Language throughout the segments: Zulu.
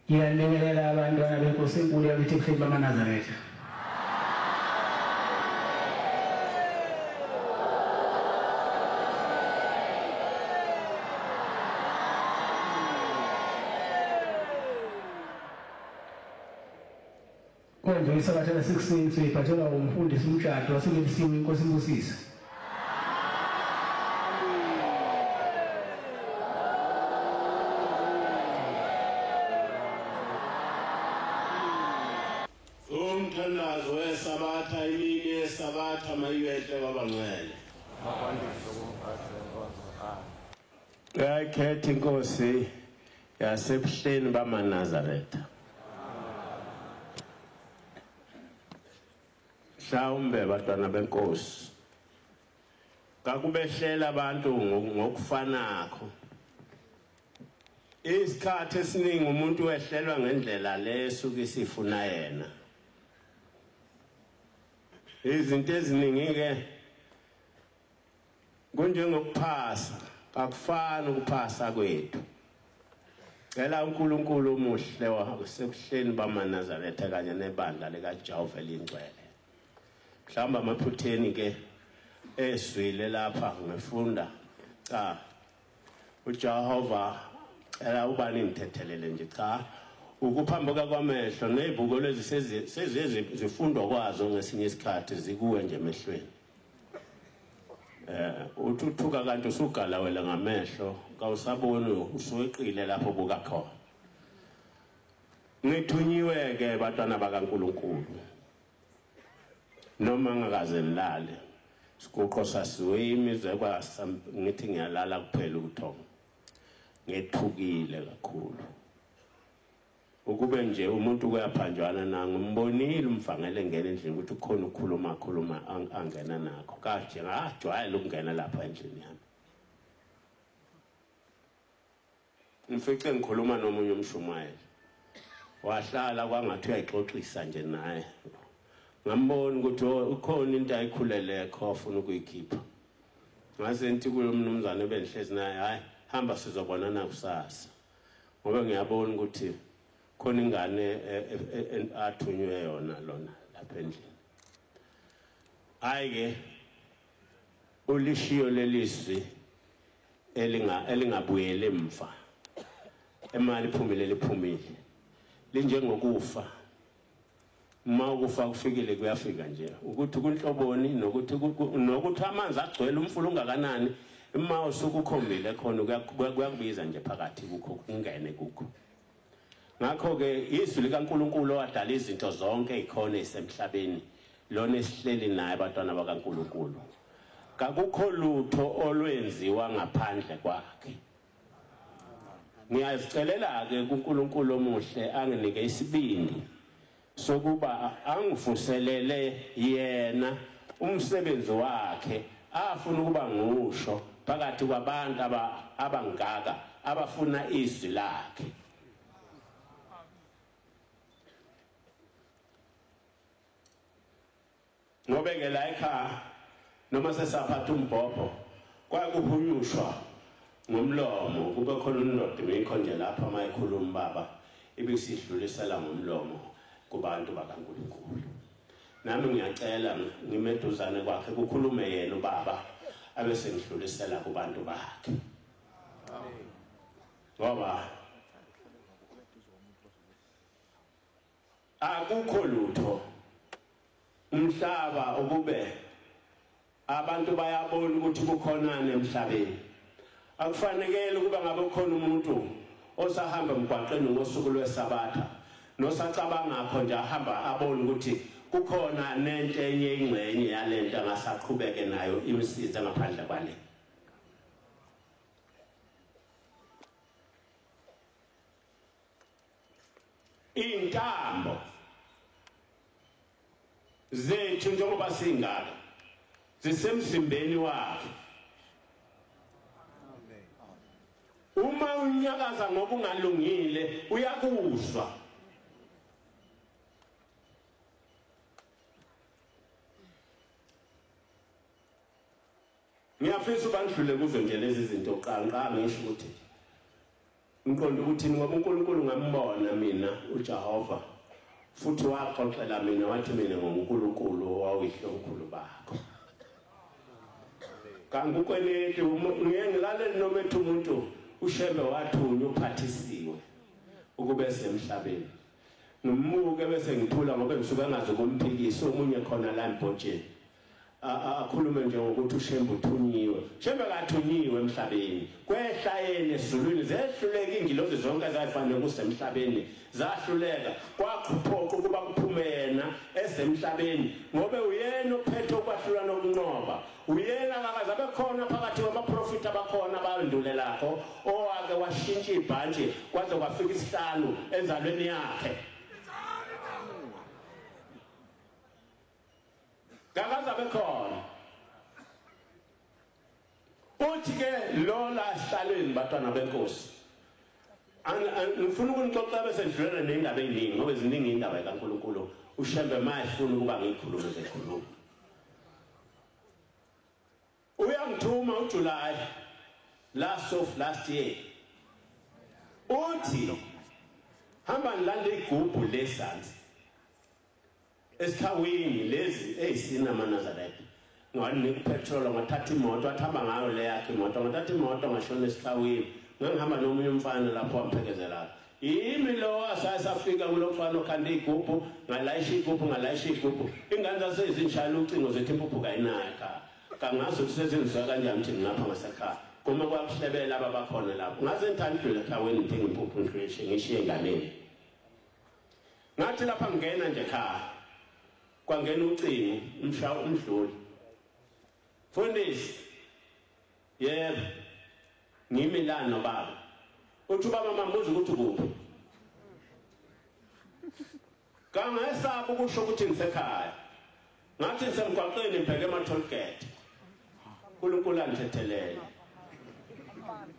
Ngiyalengelela abantwana benkosi enkulu yakithi ebuhleni bamaNazaretha. Konje isabatha la-16 siyiphathelwa umfundisi umshado waselisiwe inkosi Mbusisa. Umthandazo wesabatha imini yesabatha mayiwehle kwabangcwele. Yakhetha inkosi yasebuhleni bamaNazaretha. Mhlawumbe batwana benkosi kakubehlela abantu ngokufanakho. Isikhathi esiningi umuntu wehlelwa ngendlela lesuke isifuna yena. Izinto eziningi ke kunjengokuphasa, akufani ukuphasa kwethu. Cela uNkulunkulu omuhle wasebuhleni bamaNazaretha kanye nebandla likaJehova elingcwele. Mhlamba amaphutheni ke eswile lapha ngifunda cha uJehova ela ubani ngithethelele nje cha ukuphambuka kwamehlo nezibuko lezi sezifundwa kwazo ngesinye isikhathi zikuwe nje emehlweni. Uthuthuka kanti usugalawela ngamehlo kawusaboni usuweqile lapho buka khona. Ngithunyiwe ke batwana bakaNkulunkulu. Noma ngakaze nilale sikuqo sasiwe imizwe ngithi ngiyalala kuphela ukuthonga ngethukile kakhulu ukube nje umuntu kuyaphanjwana nangu mbonile umvangele ngene endlini ukuthi ukhona ukukhuluma angena nakho kanje ngajwayela ukungena lapha endlini yami ngifice ngikhuluma nomunye umshumayeli wahlala kwangathi uyayixoxisa nje naye ngambona ukuthi ukhona into ayikhulele khofuna ukuyikhipha ngase nti kulo mnumzane benhlezi naye hayi hamba sizobona nakusasa ngoba ngiyabona ukuthi khona ingane athunywe yona lona lapha endlini hayi ke ulishiyo leliswi elingabuyele emva emali iphumile linjengokufa uma ukufa kufikile kuyafika nje ukuthi kunhloboni nokuthi amanzi agcwele umfula ungakanani uma usukukhombile khona kuyakubiza nje phakathi kukho kungene kukho ngakho ke izwi likaNkulunkulu owadala izinto zonke ikhona esemhlabeni lona esihleli naye abantwana bakaNkulunkulu kakukho lutho olwenziwa ngaphandle kwakhe. Ngiyazicelela ke kuNkulunkulu omuhle anginike isibindi sokuba angivuselele yena umsebenzi wakhe afuna ukuba ngusho phakathi kwabantu abangaka abafuna izwi lakhe. Ngobeke la ekhaya noma sesaphatha umbhobho kwakuhunyushwa ngomlomo kube khona uNdoda meyikhonje lapha mayikhuluma baba ibisidlulisela ngomlomo kubantu bakaNkulunkulu. Nami ngiyacela ngimeduzane kwakhe kukhulume yena ubaba abese ngidlulisela kubantu bakhe. Amen. Ngoba akukho lutho umhlaba ukube abantu bayabona ukuthi kukhonana emhlabeni. Akufanele ukuba ngabe khona umuntu osahamba emgwaqeni ngosuku lwesabatha nosacabanga ngakho nje ahamba abona ukuthi kukhona nento enye ingxenye yalento angasaqhubeke nayo imisiza ngaphandle kwale. Intambo zethu njengoba singaka zisemzimbeni wakhe. Uma unyakaza ngoba ungalungile uyakuzwa. Ngiyafisa ubandlule kuzo nje lezi zinto qanqa ngisho ukuthi ngiqonda ukuthi ngoba uNkulunkulu ngambona mina uJehova futhi waxoxela mina wathi mina ngoNkulunkulu owayihlomkhulu bakho kangukweleti ngilalela noma ethi umuntu ushebe wathunywa uphathisiwe ukube semhlabeni ngimbuke bese ngithula ngoba ngisuka ngazi komphikisi omunye khona la eMbotsheni akhulume nje ngokuthi ushembe uthunyiwe shembe kathunyiwe emhlabeni kwehla yena esizulwini zehluleka ingilozi zonke zayifanele kusemhlabeni zahluleka kwakhuphoqa ukuba kuphume yena esemhlabeni ngoba uyena ophethe ukwahlula nokunqoba uyena akazabe khona phakathi kwabaprofeti abakhona abandulelakho owake washintsha ibhantshi kwaze kwafika isihlanu enzalweni yakhe Gagazabe khona uthi ke lo la hlalweni batwana benkosi ngifuna ukunixoxa bese ndidlulela neindaba eziningi ngoba eziningi indaba kaNkulunkulu ushembe mayifuna ukuba ngikhulume zekhuluma uyangithuma uJuly last year uthi hamba ngilande igubhu lesansi esikhawini lezi ezisina amaNazaretha ngani petrol ngathatha imoto athamba ngayo le yakhe imoto ngathatha imoto ngashona esikhawini ngihamba nomunye umfana lapho wamphekezela yimi lo asasafika kulofana okhanda igubhu ngalayisha igubhu ingane zasezinjalo ucingo zethu impuphu kayinayo kangazi ukuthi sezenziswa kanjani ukuthi ngapha ngasekhaya kuma kwakuhlebela ababakhona lapho ngaze ngithandile ekhawini ngithenga impuphu ngishiye enganeni ngathi lapha ngena nje ekhaya kwangena ucingo umdluli Fundisi yebo ngimi la nobaba uthi ubaba mambuza ukuthi kuphi kangesaba ukusho ukuthi ngisekhaya ngathi ngisemgwaqeni ngibheke ema-toll gate uNkulunkulu angithethelele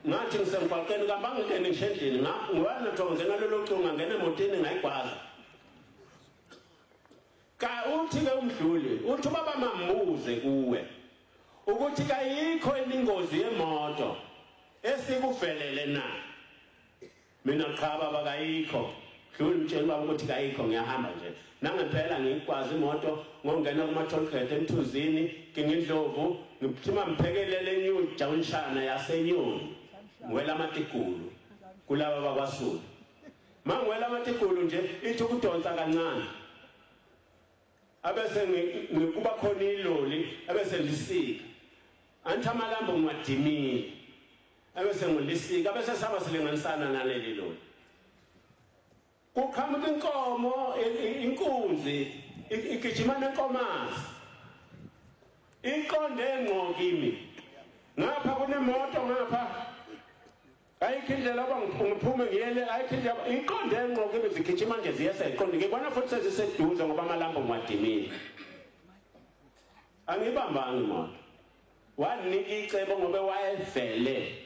ngathi ngisemgwaqeni kamba ngingene ngishendlini ngiwana nto ngena lelo cingo ngene emotini ngayigwaza ka uthi ke umdluli uthi baba mambuze kuwe ukuthi kayikho ingozi yemoto esikuvelele na mina cha baba kayikho dluli mtshela baba ukuthi kayikho ngiyahamba nje nangempela ngikwazi imoto ngongena kuma-toll gate eMthuzini ngingindlovu ngithima ngiphekelele eNew Junction yaseNyoni ngiwela amatikulu kulaba bakwaSulu mangiwela amatikulu nje ithi ukudonsa kancane abese ngikuba khona iloli abese lisika anthi amalambo ngiwadimile abese ngilisika abese saba silinganisana naleli loli kuqhamuka inkomo inkunzi igijima nenkomazi iqonde ngqo kimi ngapha kunemoto ngapha ayikho indlela oba ngiphume ngiyele ayikho indlela iqonde ngqo kimi zigijima nje ziyeseqonde ngibona futhi seziseduze ngoba amalambo ngiwadimile angibambanga imoto wanika icebo ngoba wayevele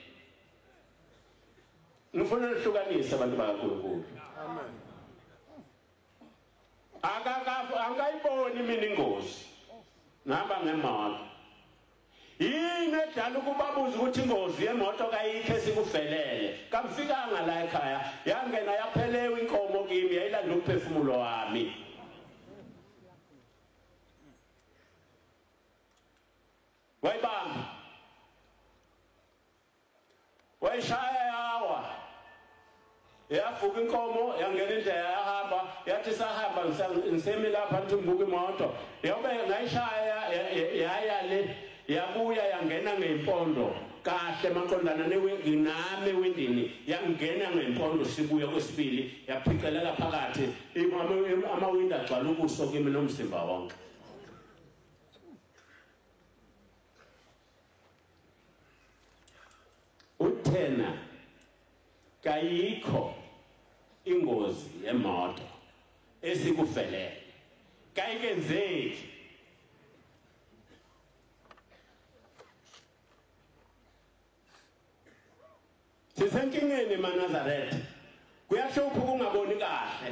ngifuna ukuhlukanisa abantu bakaNkulunkulu amen angayiboni mina ingozi ngihamba ngemoto yini edala ukubabuza ukuthi ingozi yemoto kayikho esikuvelele kamfikanga la ekhaya yangena yaphelewa inkomo kimi yayilanda umphefumulo wami wayibamba wayishaya yawa yavuka inkomo yangena indlela yahamba yathi sahamba ngisemi lapha ngithi ngibuka imoto yobe ngayishaya yaya le yabuya yangena ngempondo kahle maqondana nami ewindini yangena ngempondo sibuya kwesibili yaphicelela phakathi amawindi agcwala ubuso kimi nomzimba wonke uthena kayikho ingozi yemoto esikuvelele kayikenzeki sisenkingeni eManazaretha kuyahlupha ukungaboni kahle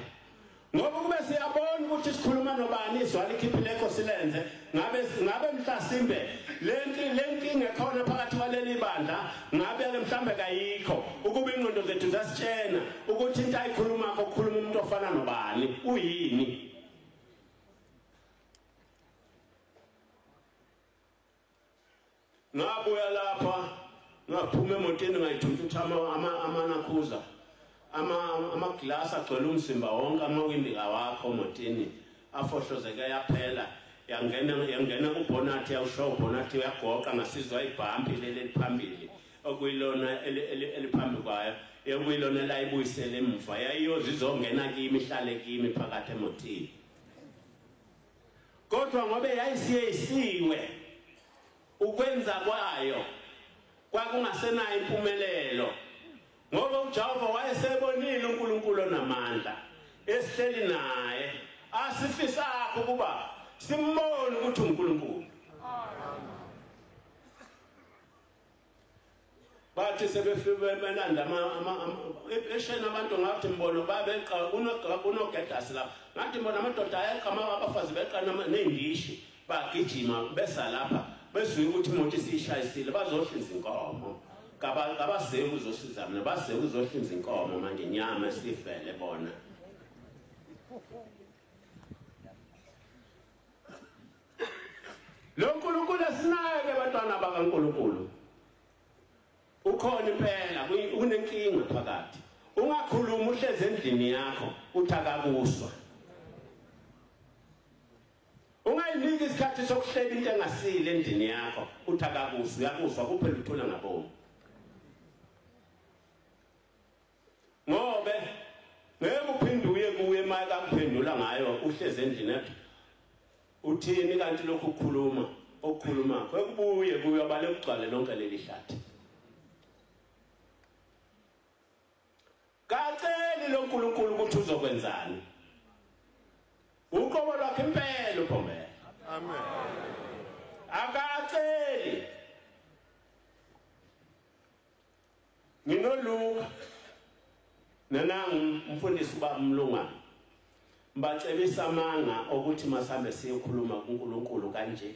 ngoba kube siyabona ukuthi sikhuluma nobani izwa likhiphile inkosi lenze ngabe mhlasimbe lenkinga ekhona phakathi kwaleli bandla ngabe ke mhlambe kayikho ukuba ingqondo zethu zasitshena ukuthi into ayikhuluma ukukhuluma umuntu ofana nobani uyini. Ngabuya lapha ngaphuma emotweni ngayithuthutha amanakhuza amaglass agcwele umzimba wonke amawindi kawakho emotweni afohlozeke yaphela yangena kubonati yawusho ubonati uyagoqa ngasizwa ibhampi leli phambili okuyilona eliphambi kwayo ekuyilona la ibuyisele emva yayiyoza izongena kimi ihlale kimi phakathi emotini kodwa ngobe yayisiyisiwe ukwenza kwayo kwakungasenayo impumelelo ngoba uJehova wayesebonile uNkulunkulu onamandla esihleli naye asifisa ukuba simbone ukuthi uNkulunkulu. Bathi sebefike benanda eshena abantu ngathi mbono babeqa kunogedasi la ngathi mbona amadoda ayaqama abafazi beqana nendishi bagijima besa lapha besuka ukuthi imoto isishayisile bazohlinza inkomo kabaseke uzosiza mina baseke uzohlinza inkomo manje inyama sifele bona. Lo nkulunkulu asinaye ke bantwana bakaNkulunkulu ukhona impela unenkinga phakathi ungakhuluma uhleze endlini yakho uthakakuswa ungayiniki isikhathi sokuhlela into engasile endlini yakho uthakakuswa uyakuswa kuphela uthola ngabomu ngobe ngeke uphinde uye kuye manje akuphendula ngayo uhleze endlini yakho uthini kanti lokhu ukukhuluma okukhuluma kwekubuye kuyobale kugcwale lonke leli hlathi kaceli lo nkulunkulu ukuthi uzokwenzani uqobo lwakhe impela uphombela. Amen. Akaceli nginoluka nanangu umfundisi bamlungana mbacebisa amanga ukuthi masambe siyokhuluma kuNkulunkulu kanje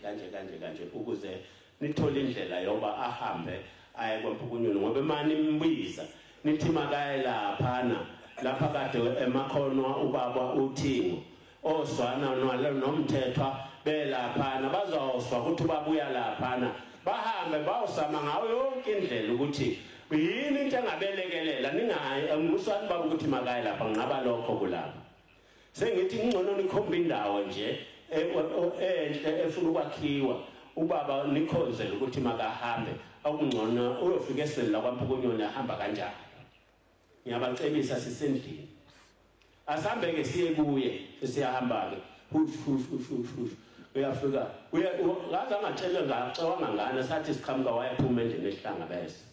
ukuze nithole indlela yoba ahambe aye kwaMphukunyoni ngoba imani imbiza nithi makaye lapha kade emakhono ubaba uThingo oswana nomthethwa belaphana bazawuswa ukuthi babuya laphana bahambe bawusama ngayo yonke indlela ukuthi yini into engabelekelela ningayi anguswani baba ukuthi makaye lapha ngaba lokho kulapha sengithi ngcono nikhomba indawo nje enhle efuna ukwakhiwa ubaba nikhonzele ukuthi makahambe akungcono uyofika esela kwaMphukunyoni ahamba kanjani. Ngiyabacebisa sisendlini asambe ke siye kuye siyahamba ke uyafika ngaze angatshela ngacabanga ngane sathi siqhamuka wayephuma endlini esihlanga bese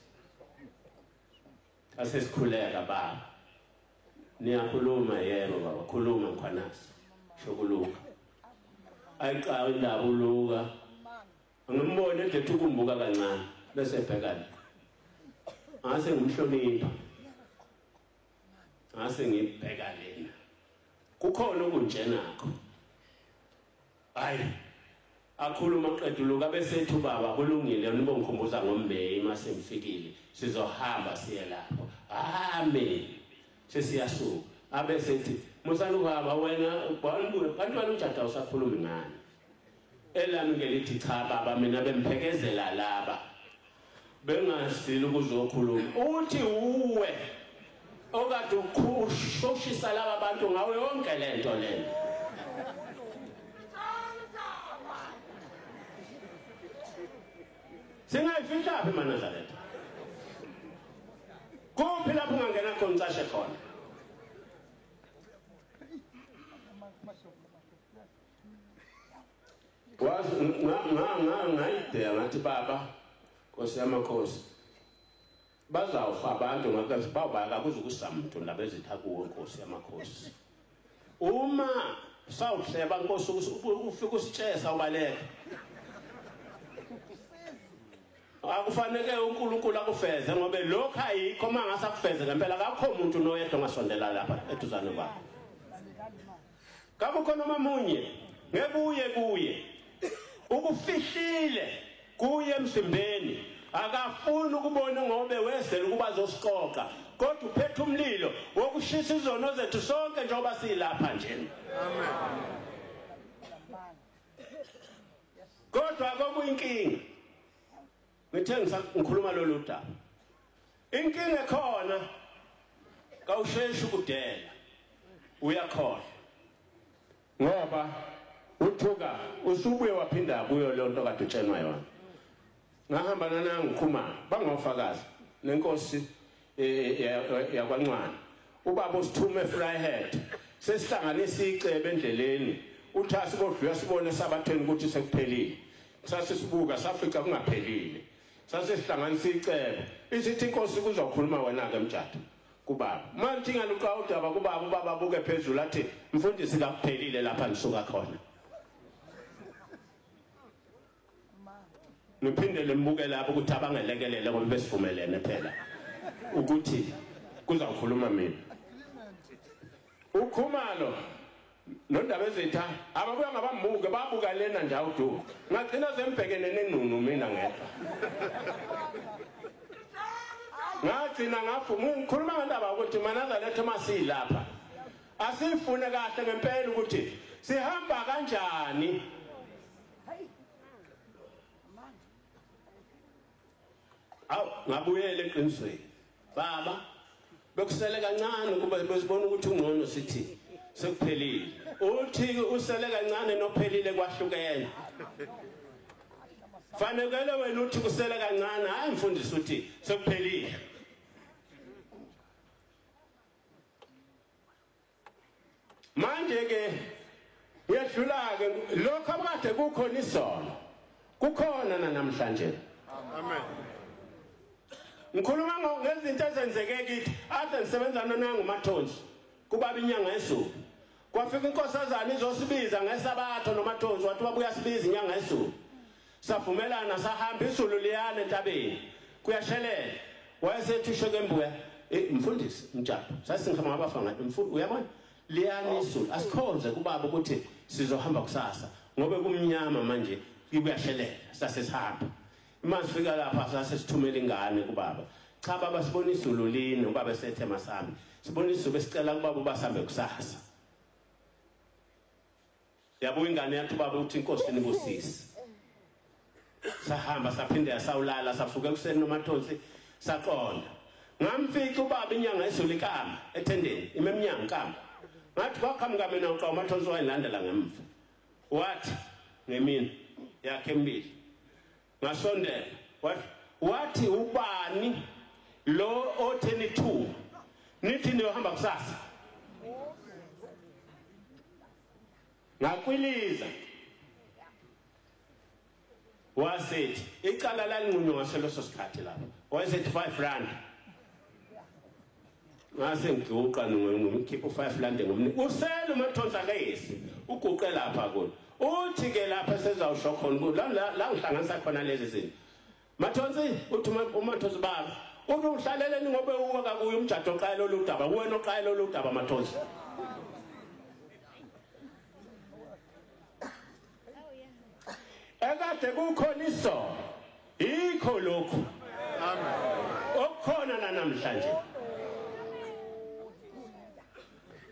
asesikhuleka baba niyakhuluma yebo baba khuluma mkhwanasi shokuluka ayiqala indaba uluka ngimbone nje ukumbuka kancane bese ebhekana ngase ngimhlonipha ngase ngibheka lena kukhona okunjenakho hayi akhuluma qedwe uluka bese ethi baba kulungile nibongikhumbuza ngombeyi mase mfikile sizohamba siye lapho amen sesiyasuka abese ethi musaluka wena bantwana uJada usakhuluma ngani elami ngelithi cha baba mina bemphekezela laba bengasile ukuzokhuluma uthi uwe okade ukhushisa laba bantu ngawe yonke lento lena singayifihla aphi eNazaretha kuphi lapho ungangena khona ucashe khona ngayidea ngathi baba Nkosi yamakhosi bazawufa abantu ngakazi bawubaka kuzukusamthu ndaba ezitha kuwe Nkosi yamakhosi uma sawuhleba Nkosi ufika usitshesa ubaleka akufanele uNkulunkulu akufeze ngoba lokho ayikho mangase akufeze ngempela akakho umuntu noyedwa ongasondela lapha eduzane kwakho kakukhona mamunye ngebuye kuye ukufihlile kuye emzimbeni akafuni ukubona ngobe wezela ukuba azosiqoqa kodwa uphethe umlilo wokushisa izono zethu sonke njengoba silapha nje amen kodwa akukuyinkinga ngithe ngikhuluma lolu daba inkinga khona kawusheshe ukudela uyakhola ngoba uthuka usubuye waphinda kuyo lonto kade utshenwa yona ngahamba nana ngikhuma bangofakazi nenkosi yakwaNcwane ubaba usithume Fryhead sesihlanganisa icebe endleleni uthasi kodwa sibone sabatheni ukuthi sekuphelile sasisibuka safica kungaphelile sasihlanganisa icebe isithi inkosi kuzokhuluma wena ke mthatha kubaba manje ngaluqa udaba kubaba ubaba buke phezulu athi mfundisi kaphelile lapha nisuka khona niphinde lembuke lapho ukuthi abangelekelele ngoba besivumelene phela ukuthi kuzakhuluma mina ukhumalo nondaba ezitha ababuya ngabambuke babuka lena ndawo du ngagcina sembhekene nenunu mina ngedwa ngagcina ngikhuluma ngandaba ukuthi manaza lethe masilapha asifune kahle ngempela ukuthi sihamba kanjani ngabuyele eqinisweni baba bekusele kancane kuba besibona ukuthi ungcono sithi sekuphelile uthi usele kancane nophelile kwahlukene fanele wena uthi kusele kancane hayi mfundisi uthi sekuphelile manje ke yedlula ke lokho abakade kukhona isono kukhona namhlanje amen ngikhuluma ngezinto ezenzeke kithi ade ngisebenzana nanguMathonsi kubaba inyanga yesulu kwafika inkosazana izosibiza ngesabatho noMathonsi wathi babuya sibiza inyanga yesulu savumelana sahamba isulu liyana entabeni kuyashelela wayesethi uShekembuya mfundisi mthatha sasingihamba ngabafana mfundisi uyabona liyana isulu asikhonze kubaba ukuthi sizohamba kusasa ngobe kumnyama manje kuyashelela sasesihamba masifika lapha sasesithumela ingane kubaba cha baba sibona isulu lini ubaba esethe masambe sibona isulu besicela kubaba ubasambe kusasa yabo ingane yathi baba uthi inkosi nibusisi sahamba saphinde yasawulala safuka kuseni noMathonsi saqonda ngamfica ubaba inyanga isulu ikama ethendeni imeminyanga ikama ngathi kwaqhamuka mina uqa uMathonsi wayilandela ngemva wathi ngemini yakhe embili ngasondela wathi ubani lo otheni 2 nithi niyohamba kusasa ngakwiliza wasethi icala lalinqunywa ngaseloso sikhathi lapho wayesethi 5 rand ngase ngiguqa ngimkhipha 5 rand ngomniki usele uMathonsi akayisi uguqe lapha kona uthi ke lapha sezawusho khona la uhlanganisa khona lezi zinto Mathonsi uthi uMathonsi baba uthi uhlaleleni ngobe uka kuye umjado oqala oludaba wena oqala oludaba Mathonsi ekade kukhona isono ikho lokhu amen okukhona namhlanje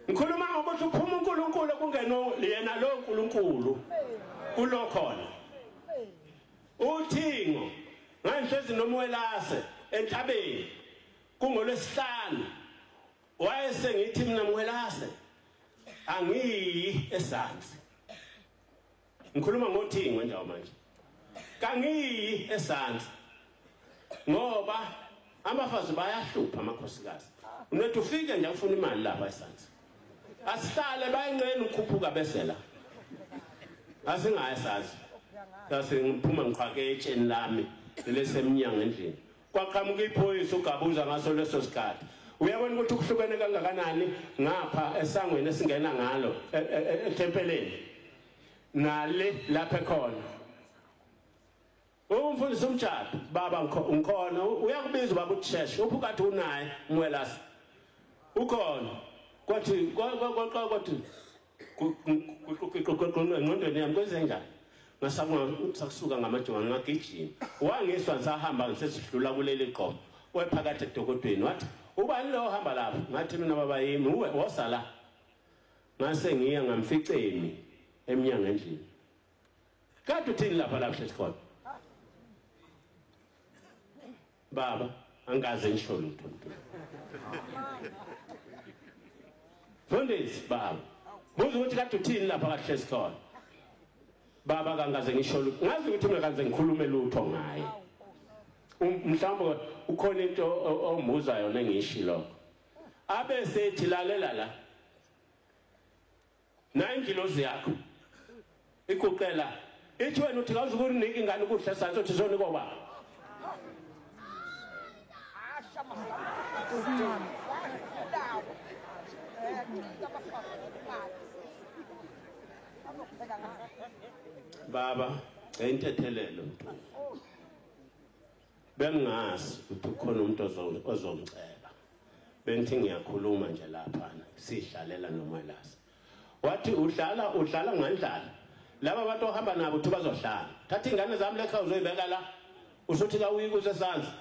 ngikhuluma ngokuthi uphuma uNkulunkulu kungeno yena lo uNkulunkulu kulokhona uthingo nganhlezi noMwelase entabeni kungolwesihlanu wayesengithi mina Mwelase angiyi esansi ngikhuluma ngothingo nje manje kangiyi esansi ngoba abafazi bayahlupha amakhosikazi unethi ufike nje ufuna imali lapha esansi asihlale bayengqeni ukhuphuka besela asingayasazi ngiphuma ngiqhake etsheni lami lesemnyanga endlini kwaqhamuka iphoyisa ugabuza ngaso leso sikhathi uyabona ukuthi kuhlukene kangakanani ngapha esangweni esingena ngalo etempeleni nale lapha khona umfundisi umthatha baba ngikhona uyakubiza baba uTshesh uphukathi unaye Mwelase ukhona kwathi engqondweni yami kwenzenjani ngasakusuka ngamajongo ngagijima wangiswa ngisahamba ngisesidlula kuleli qobo wephakathi edokodweni wathi ubani lo ohamba lapha ngathi mina baba yimi uwe wosala ngase ngiya ngamficeni eminyango endlini kade uthini lapha esikole baba angaze ngisho lutho Fundisi baba buza ukuthi kade uthini lapha kahle esikole baba kangaze ngisho lutho ngazi ukuthi mina kanze ngikhulume lutho ngaye mhlawumbe ukhona into omuza yona ngishilo abe sethi lalela la na ingilozi yakho ikuqela ithi wena uthi kawuzukunika ingane ukudla sanzo uthi zona koba baba entethelelo mntu bengazi ukuthi ukhona umuntu ozomceba benthi ngiyakhuluma nje lapha sidlalela nomalasi wathi udlala ngandlala laba abantu ohamba nabo uthi bazohlala thatha ingane zami lekha uzoyibeka la usuthi la uyikuze sanza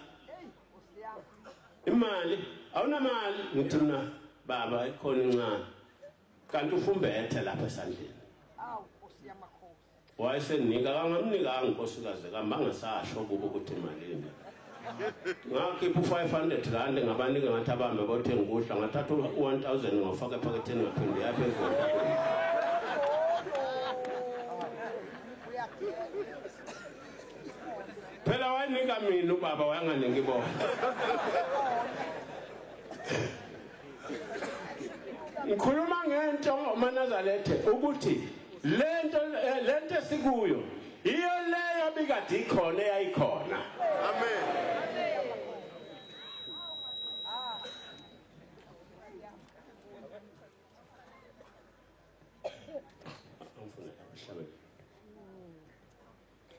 imali awunamali ngithi mina baba ikhona incane kanti ufumbethe lapha esandleni wayesenika kangamnika inkosikazi kambangasasho kubo ukuthi imali ngakhipha u500 rand ngabanike ngathi abambe bothenga ukudla ngathatha u1000 ngofaka ephaketheni ngaphinde yaphezulu phela wanika mina ubaba wayanganingi bona ngikhuluma ngento uManazalethe ukuthi lento esikuyo iyo leyo bikade ikhona eyayikhona amen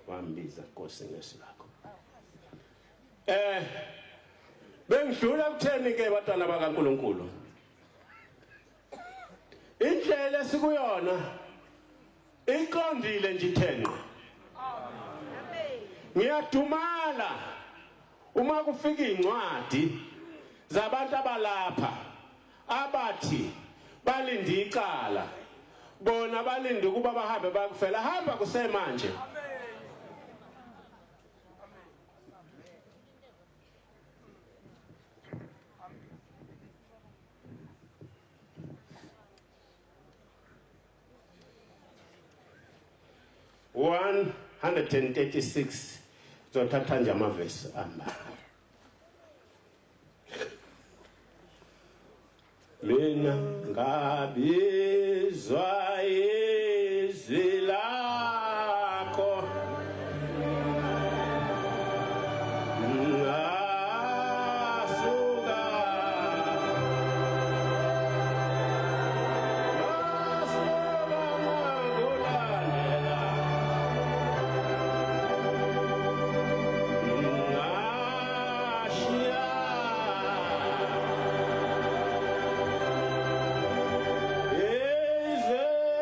wambiza Nkosi ngesilakho bengidlula kutheni ke batwana bakaNkuluNkulu indlela esikuyona iqondile nje ithenqa ngiyadumala uma kufika incwadi zabantu abalapha abathi balindi icala bona balindi kuba bahambe bakufela hamba kusemanje One 136 zothatha nje amavesi amba mina ngabizwa izwi lakho Is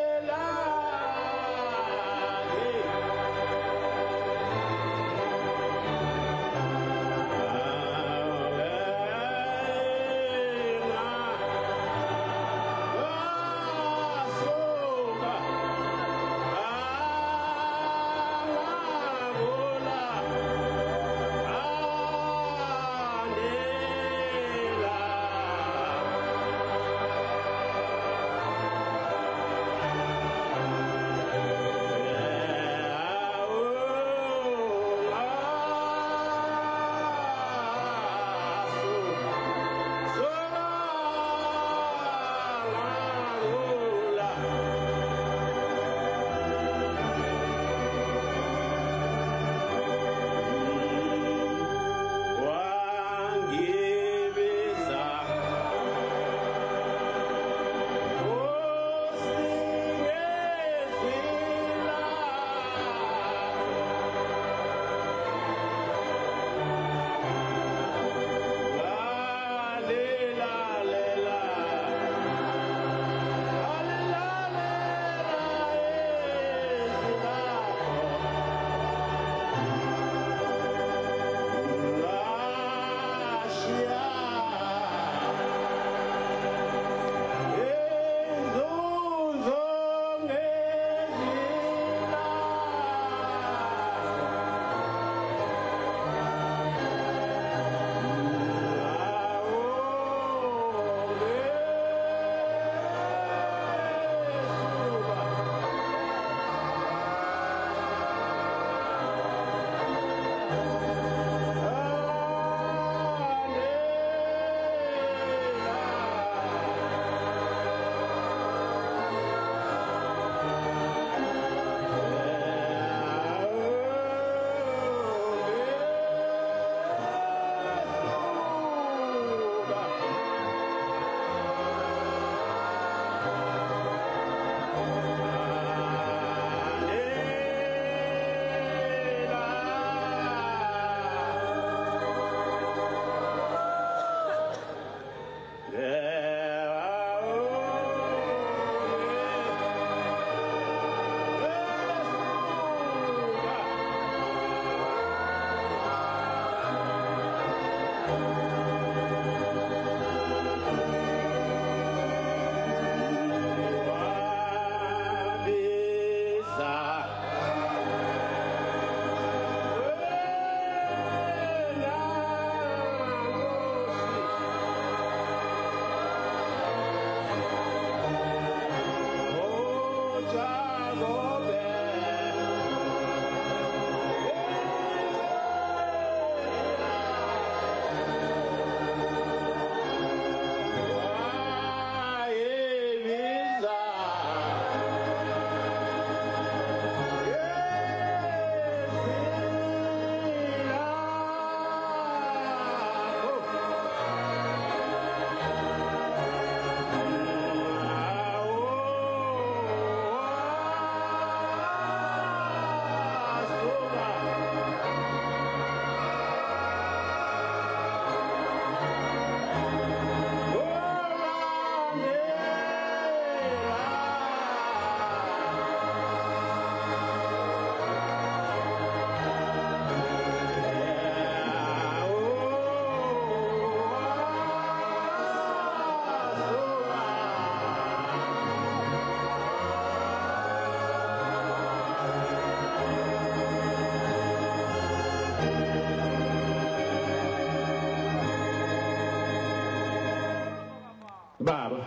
baba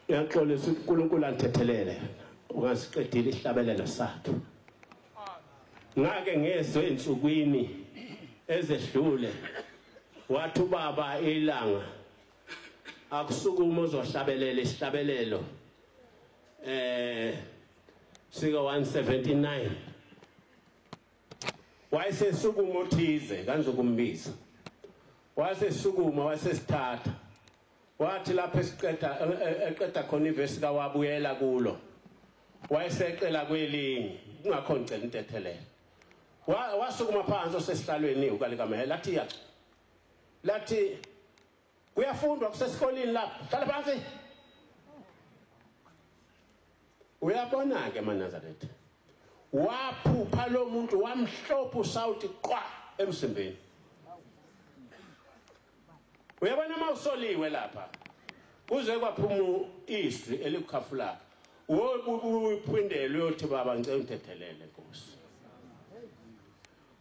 yaxolisa uNkulunkulu anthethelele ungasiqedile ihlabelelo sakhe ngake ngezwe insukwini ezedlule wathi ubaba ilanga akusukuma uzohlabelela isihlabelelo sika 179 wayesesukuma uthize kanzokumbiza wasesukuma wasesithatha wathi lapho eqeda khona ivesi kawabuyela kulo wayeseqela kwelinye kungakho ngicela intethelelo wasukuma phansi osesihlalweni ukalikaMahela lathi kuyafundwa kusesikoleni lapha hlala phansi uyabona ke maNazaretha waphupha lo muntu wamhlopha usawuthi qwa emsimbeni uyabona mawusoliwe lapha kuze kwaphuma iswi elikukhafulaka uyiphindele uyothi baba ngicela untethelele Nkosi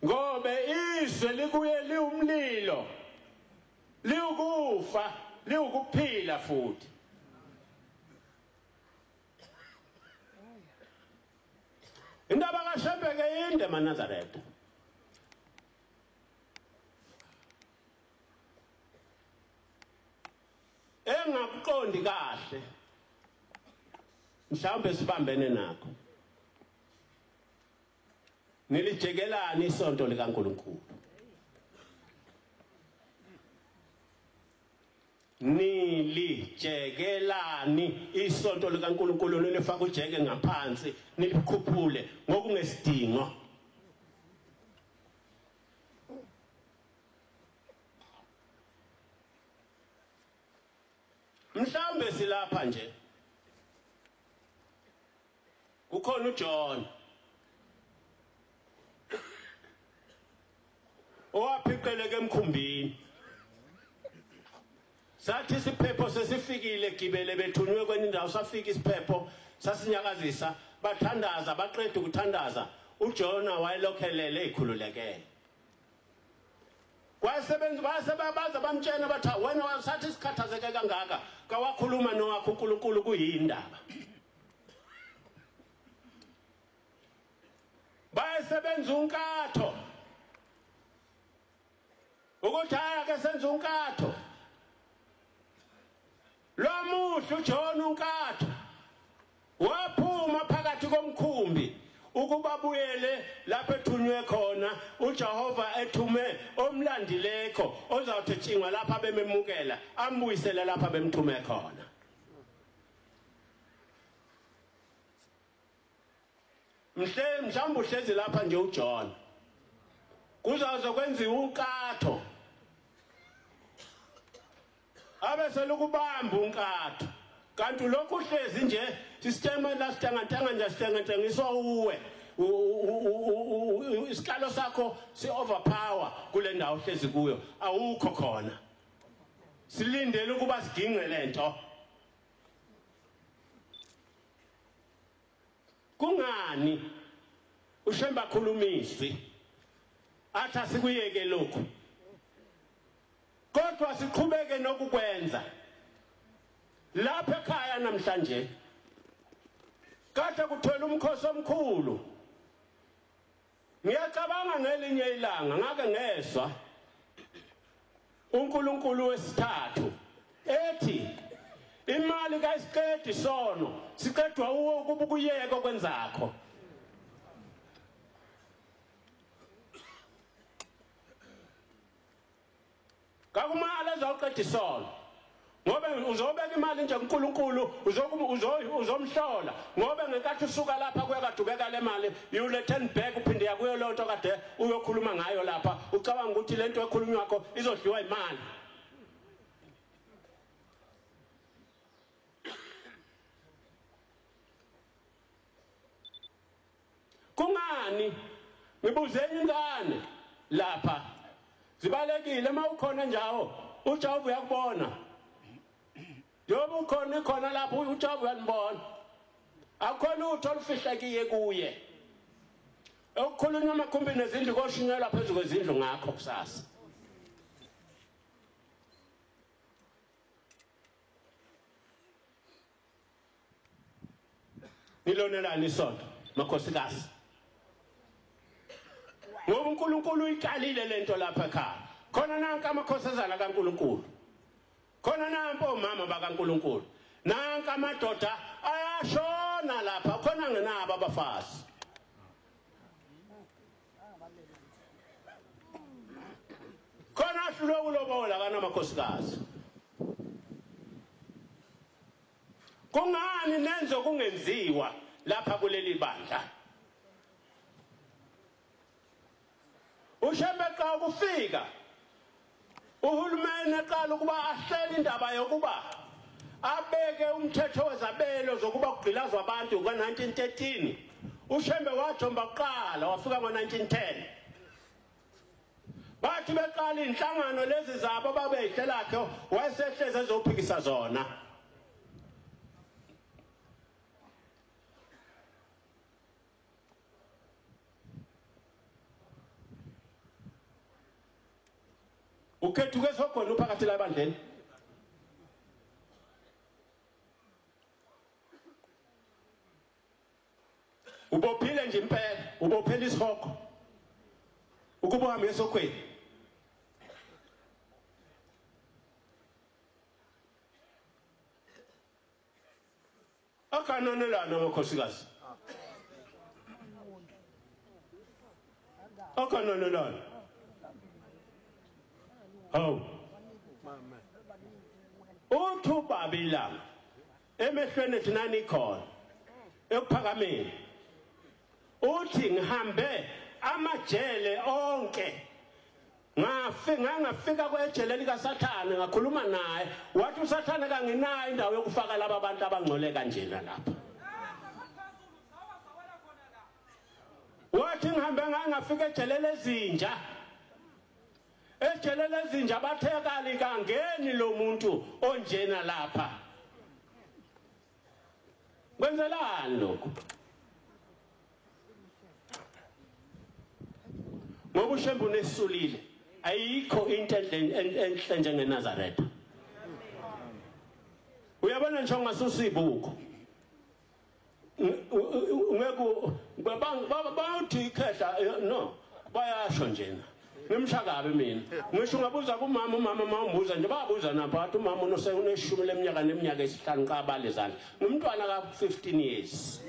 ngobe iswi likuye liumlilo liukufa liukuphila futhi indaba kaShembeke inde maNazaretha engakuqondi kahle mhlawumbe sibambene nakho nilijekelani isonto likaNkulunkulu nilijekelani isonto likaNkulunkulu nilifaka ujeke ngaphansi nilikhuphule ngokungesidingo mhlawumbe silapha nje kukhona uJohn owaphiqeleke emkhumbini sathi isiphepho sesifikile gibele bethunywe kwenye indawo safika isiphepho sasinyakazisa bathandaza baqeda ukuthandaza uJona wayelokhelele ekhululekele wasebenza basebabaza bamtshena bathi wena wasathi isikhathazeke kangaka kawakhuluma nowakho uNkulunkulu kuyindaba bayesebenza unkatho ukuthi ake senze unkatho lo muhlu uJona unkatho waphuma phakathi komkhumbi ukuba buyele lapho ethunywe khona uJehova ethume omlandileko ozawuthi tshingwa lapha bememukela ambuyisele lapha bemthume khona mhlawumbe uhlezi lapha nje uJohn kuzazo kwenziwa unkatho abese lokubamba unkatho kanti lokhu uhlezi nje sisitema la sitangantanga nje sitengentengiswa uwe isikalo sakho si overpower kule ndawo uhlezi kuyo awukho khona silindele ukuba siginqe lento kungani uShemba khulumisi athi sikuyeke lokho kodwa siqhubeke nokukwenza lapha ekhaya namhlanje kade kuthola umkhosi omkhulu ngiyacabanga ngelinye ilanga ngake ngezwa uNkulunkulu wesithathu ethi imali kayisiqedi sono siqedwa uwo kuba kuyeka kwenzakho kakumala ezawuqeda isono ngoba uzobeka imali nje uNkulunkulu uzomhlola ngoba ngekathi usuka lapha kuyakadubeka le mali you return back uphinde yakuyo lonto kade uyokhuluma ngayo lapha ucabanga ukuthi lento ekhulunywa yakho izodliwa imali kungani ngibuzeni ingane lapha zibalekile mawukhona njawo uJehova uyakubona yoba ukhona khona lapho uJehova uyanibona akhona utho olufihlekiye kuye ukukhulunywa amakhumbini nezindlu koshunyelwa phezulu kwezindlu ngakho kusasa nilonelani isonto makhosikazi ngoba uNkulunkulu uyiqalile lento lapha ekhaya khona nanka amakhosazana kaNkulunkulu khona nampo omama bakaNkulunkulu nanka amadoda ayashona lapha khona ngenabo abafazi khona hlulo kulobola kana makhosikazi kungani nenzo kungenziwa lapha kuleli bandla uShembe xa ukufika uhulumeni eqala ukuba ahlele indaba yokuba abeke umthetho wezabelo zokuba kugqilazwa abantu ngo1913 uShembe wajomba kuqala wafika ngo1910 bathi beqala inhlangano lezi zabo babeyihlalakhe wayesehleze ezophikisa zona ukhethu kwesokhona uphakathi labandleni ubophile nje impela ubophela isihoko ukuba uhambe esokhweni akanonelana amakhosikazi akanonelana oh uthuba bilanga emehlweni thina nikhona ekuphakameni uthi ngihambe amajele onke ngafika kwejele lika Sathane ngakhuluma naye wathi uSathane kanginayo indawo yokufaka laba bantu abangcole kanjena lapha wathi ngihambe ngafika ejele lezinja ejele lezinja bathekali kangeni lo muntu onjena lapha kwenzelani lokho ngoba uShembe unesulile ayikho into enhle njengeNazaretha uyabona nje ngasusibuko ngeke bathi ikhehla no bayasho njena ngimshakabe mina ngisho ngabuza kumama umama mawumbuza nje babuza napha wathi umama uneshumi leminyaka neminyaka esihlanu qabale zandla ngumntwana ka 15 years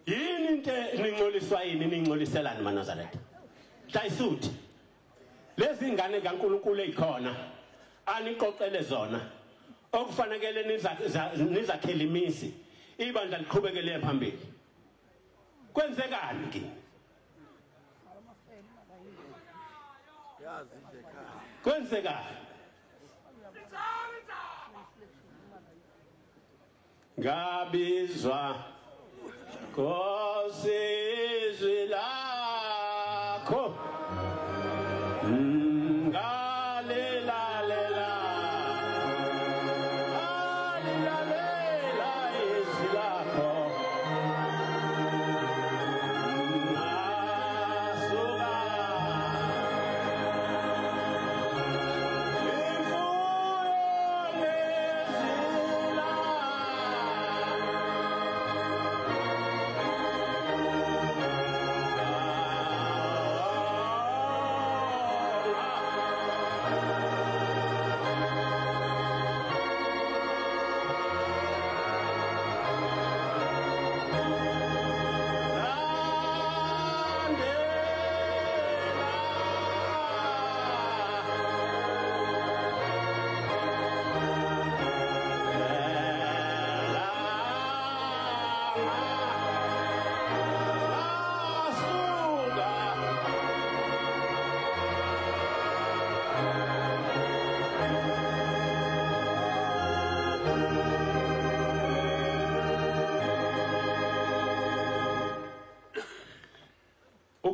yini into ningcoliswa yini ningcoliselani maNazaretha Dayisuthi lezi ingane kaNkulunkulu ezikhona aniqoqele zona okufanele nizakhele imisi ibandla liqhubekele phambili kwenzekani kini yazi nje ekhaya kwenzekani ngabizwa Nkosi izwi lakho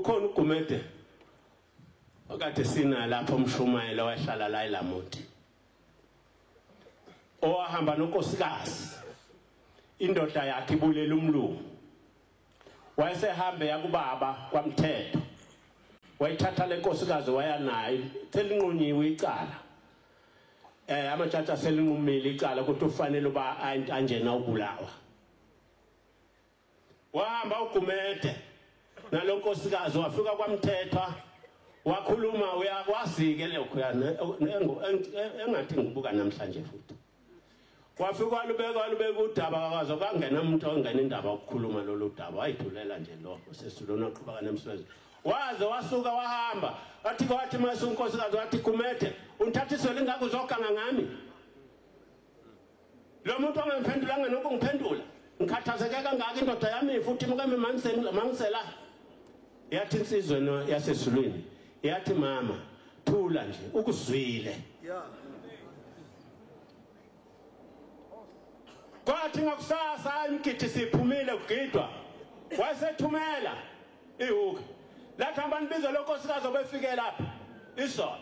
ukhona uGumede okade sina lapha umshumayela wahlala la eLamuti owahamba nonkosikazi indoda yakhe ibulela umlungu wayesehambe yakubaba kwaMthetho wayithatha lenkosikazi waya naye selinqunyiwe icala amajaji aselinqumile icala ukuthi ufanele uba anjena ubulawa wahamba uGumede nalonkosikazi wafika kwaMthethwa wakhuluma uyakwazike lokho yana engathi ngibuka namhlanje futhi wafika walubeka udaba akazo kangena umuntu ongena indaba ukukhuluma lolu daba wayithulela nje lo sesulona oqhubeka nemsebenzi waze wasuka wahamba wathi mase unkosikazi wathi Gumede unthathiswe lingaka uzoganga ngami lo muntu ongemphendulanga nokungiphendula ngikhathazeke kangaka indoda yami futhi mukame mangisela yathi insizwe yasesulwini yathi mama thula nje ukuzwile kwathi ngakusasa imgidi siphumile kugidwa wasethumela ihuka lathi abantu bizo lonkosikazi obefike lapha isona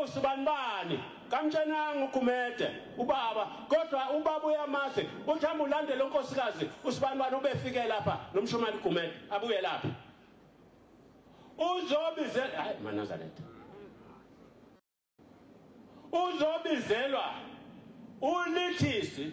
uSibanibani kamtshenanga uGumede ubaba kodwa ubaba uyamazi uthi hamba ulandele lonkosikazi uSibanibani ubefike lapha nomshomali uGumede abuye lapha uzobizela hayi maNazaretha uzobizelwa ulithisi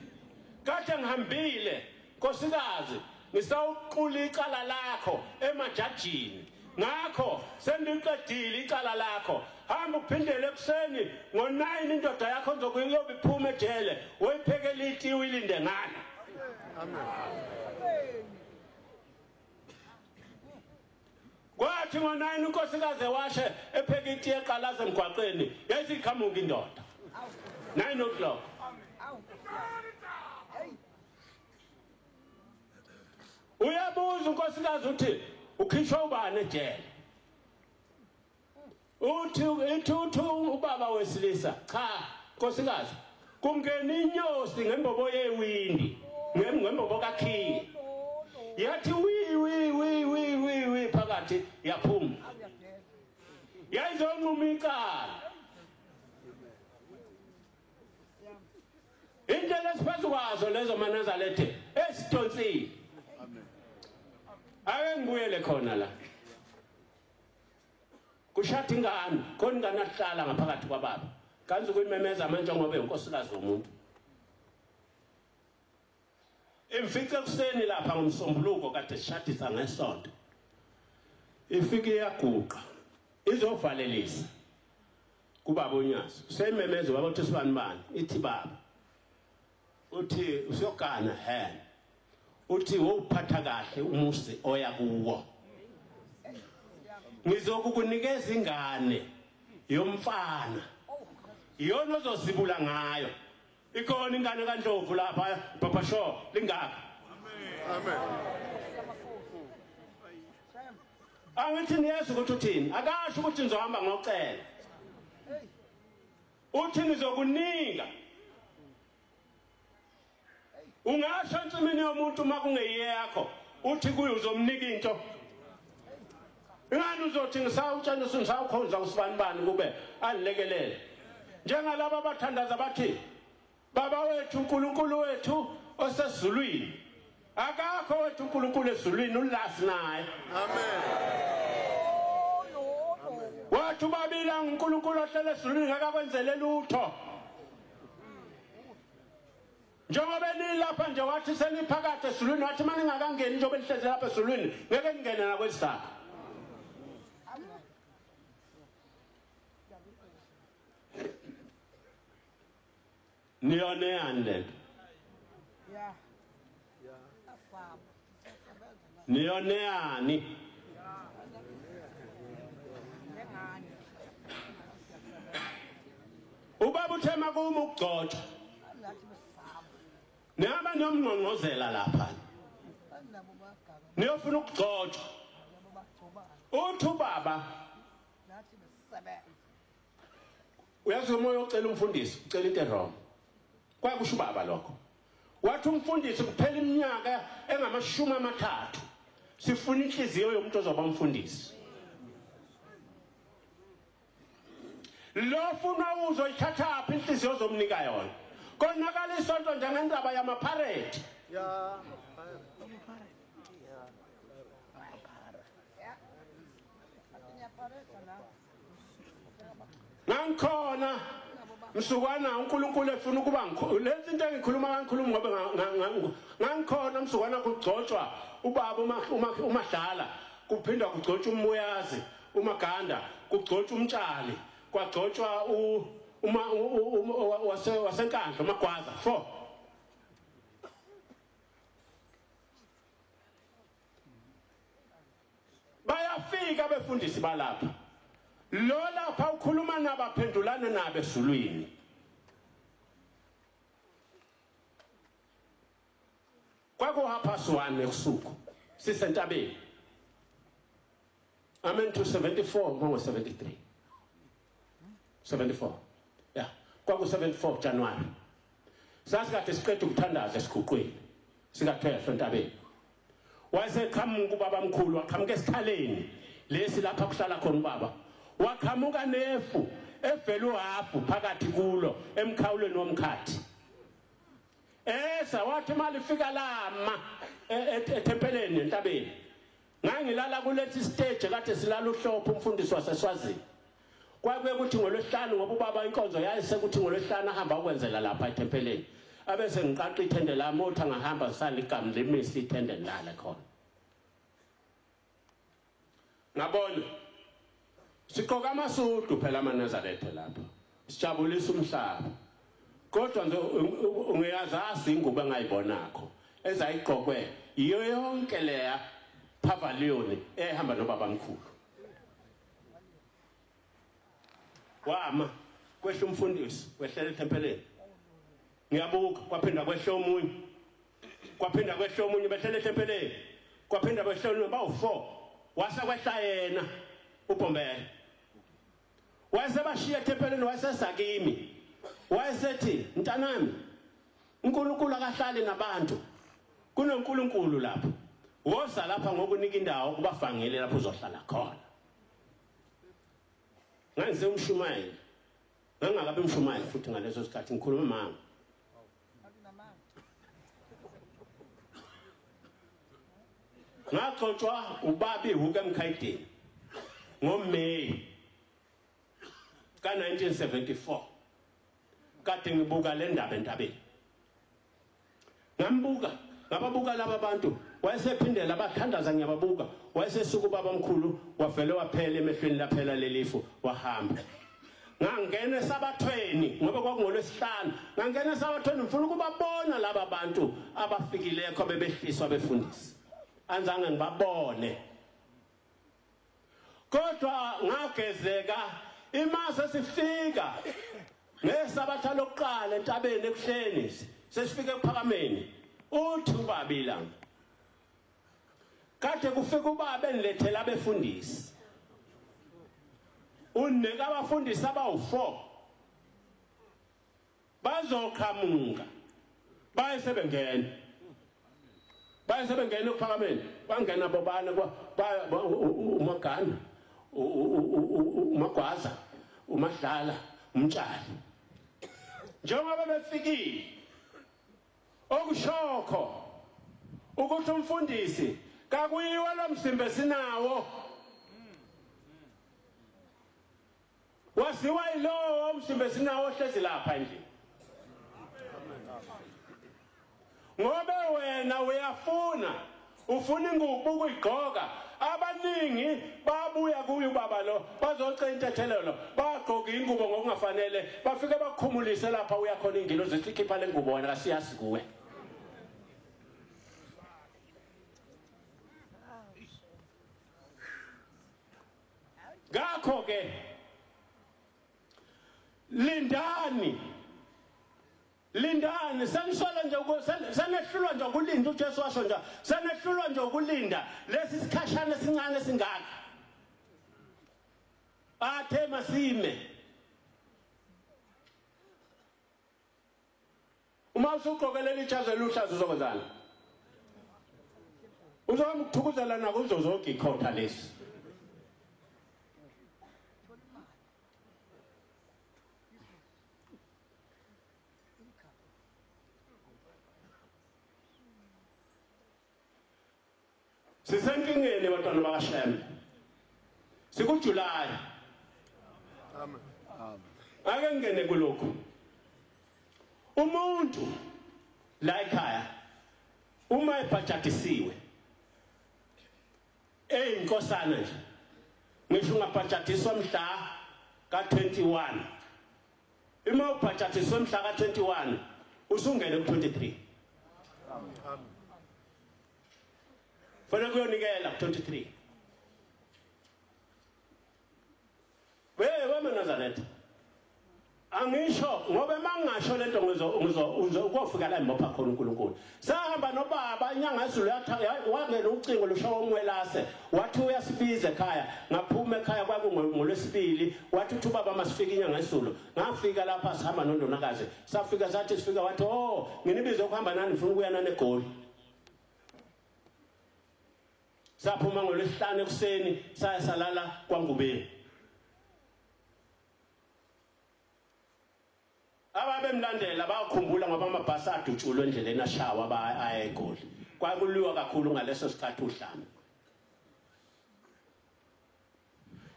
kade ngihambile nkosikazi ngisawuqula icala lakho emajajini ngakho sendiqedile icala lakho hamba uphindele ekseni ngo9 indoda yakho nzokuyoba iphuma ejele woyiphekela iti uyilinde ngana amen kwathi ngo9 unkosikazi washe epheka iti eqalaza emgwaqeni yathi iqhamuka indoda 9 o'clock uyabuza unkosikazi uthi ukhishwa ubani ejele uthi ubaba wesilisa cha nkosikazi kungena inyosi ngembobo yewindi ngembobo kakhiye yathi wi phakathi yaphuma yayizonquma icala indlela esiphezu kwazo lezo maNazaretha esitonsile ake ngibuyele khona la kushada ingane khona ingane ahlala ngaphakathi kwababa kanzi kuyimemeza manje ngoba unkosikazi womuntu imfice kuseni lapha ngomsombuluko kade sishadisa ngesonto ifike yaguqa izovalelisa kubaba uNyazi seyimemeza baba uthi Sibanibani ithi baba uthi usiyogana uthi wophatha kahle umusi oya kuwo ngizokukunikeza ingane yomfana iyona ozosibula ngayo ikhona ingane kaNdlovu lapha Papa Sho lingaka amen angithi niyazi ukuthi uthini akasho ukuthi nizohamba ngocela uthi nizokunika ungasho entsimini yomuntu makungeye yakho uthi kuye uzomnika into ingani uzothi ngisawutshela ngisawukhonza uSibanibani kube anilekelele njengalabo abathandaza bathi baba wethu uNkulunkulu wethu osezulwini akakho wethu uNkulunkulu ezulwini ulasi naye amen wathi babila uNkulunkulu ohlele ezulwini akakwenzele lutho njengoba nilapha nje wathi seniphakade ezulwini wathi manje ngakangeni njengoba lihleze lapha ezulwini ngeke ngene nakwesakho niyoneyani lento niyoneyani ubaba uthema kuma ukugcotshwa nihamba nomngqongqozela lapha niyofuna ukugcotshwa uthi ubaba uyazi umoya ocela umfundisi ucela into wrong kwakusho ubaba lokho wathi umfundisi kuphela iminyaka engama30 sifuna inhliziyo yomuntu ozoba umfundisi lo funa uzoyithatha apha inhliziyo ozomnika yona konakala isonto njengendaba yamaphareti Ngikhona msukwana uNkulunkulu efuna ukuba lezi into engikhuluma ngikhuluma ngoba ngikhona msukwana kugcotshwa ubaba uMadlala kuphinda kugcotshwa uMoyazi uMaganda kugcotshwa umtshali kwagcotshwa wasenkandla uMagwaza 4 bayafika befundisi balapha lo lapha ukhuluma nabaphendulana nabe ezulwini kwakuhapha-1 ebusuku sisentabeni amen to 74 ngo-73 74 yeah kwaku-74 January sasikade siqeda ukuthandaza esiguqweni sika-12 entabeni wayeseqhamuka ubaba mkhulu waqhamuka esikhaleni lesi lapha kuhlala khona ubaba waqhamuka nefu evela uhafu phakathi kulo emkhawulweni womkhathi wathi imali ifika lama ethempeleni entabeni ngangilala kulethi stage kade silala uhlopho umfundisi waseSwazini kwakuye ukuthi ngolwesihlanu ngoba ubaba inkonzo yayisekuthi ngolwesihlanu ahamba ukwenzela lapha ethempeleni abese ngiqaqa ithende lami uthi angahamba sisala igama lemisi ithende ngilala khona ngabona siqoka amasudu phela amaNazaretha lapha sijabulisa umhlaba kodwa nje ungeyazazi ingubo engayibonakho ezayiqokwe iyo yonke leya pavilion ehamba nobaba mkhulu wama kwehla umfundisi wehlela ethempeleni ngiyabuka kwaphinda kwehla omunye behlela ethempeleni kwaphinda kwehla bawu4 wasekwehla yena uBhombela wayesebashiya ethempeleni wayesesakimi wayesethi mntanami uNkulunkulu akahlali nabantu kunoNkulunkulu lapha woza lapha ngokunika indawo kubafangele lapho uzohlala khona nganze umshumayeli ngangakabe umshumayeli futhi ngalezo sikhathi ngikhuluma mama ngaxoxwa ubabi huke emkhayidini ngoMeyi ka-1974 kade ngibuka le ndaba entabeni ngababuka laba bantu wayesephindela abathandaza ngiyababuka wayesesuka ubaba mkhulu wavele waphela emehlweni laphela lelifu wahamba ngangena esabathweni ngoba kwakungolwesihlanu ngangena esabathweni ngifuna ukubabona laba bantu abafikileko bebehliswa befundisi anzange ngibabone kodwa ngagezeka imase sifika ngesabatha lokuqala entabeni ekuhleni sesifike ephakameni uthi ubabila kade kufika ubaba enilethela abefundisi unika abafundisi abawu4 bazoqhamuka bayesebengena ephakameni bangena bobana uMaganda uMagwaza uMadlala umtshali njengoba befikile okushokho ukuthi umfundisi kakuyiwa lo msimbe sinawo wasiwa yilowo umsimbe sinawo hlezi lapha nje ngoba wena ufuna ingubo ukuyigqoka abaningi babuya kuyo ubaba lo bazocela intethelelo bagqoka ingubo ngokungafanele bafike bakhumulise lapha uyakhona ingilozi zikhipha le ngubo wena kasiyazi kuwe ngakho ke lindani senisola nje senehlulwa nje ukulinda uJesu washo nje senehlulwa nje ukulinda lesi sikhashana sincane singaka athe masime uma usuqokelela ijazi eluhlaza uzokwenzana uzomthukuzela nakuzo zonke ikhotha lesi sisenkingeni bantwana bakaShem sikuJulayi amen ake ngene kulokhu umuntu la ekhaya uma ebhajatisiwe inkosana nje ngisho ungabhajatiswa mhla ka21 uma ubhajatiswa mhla ka21 usungene ku23 fanele kuyonikela ku23 wewe Nazareth angisho ngoba mangasho lento uzokufika la imbopha khona uNkulunkulu sahamba nobaba inyanga ezulu wangena ucingo lushawa umwelase wathi uyasibiza ekhaya ngaphuma ekhaya ngolwesibili wathi uthi ubaba masifika inyanga ezulu ngafika lapha sihamba nondonakazi safika sathi sifika wathi oh nginibizo ukuhamba nani ngifuna ukuya nani eGoli saphuma ngolwesihlanu ekuseni saya salala kwaNgubeni ababemlandela bakukhumbula ngoba amabhasi adutshulwe endleleni ashawa aya eGoli kwakuliwa kakhulu ngaleso sikhathi uhlanga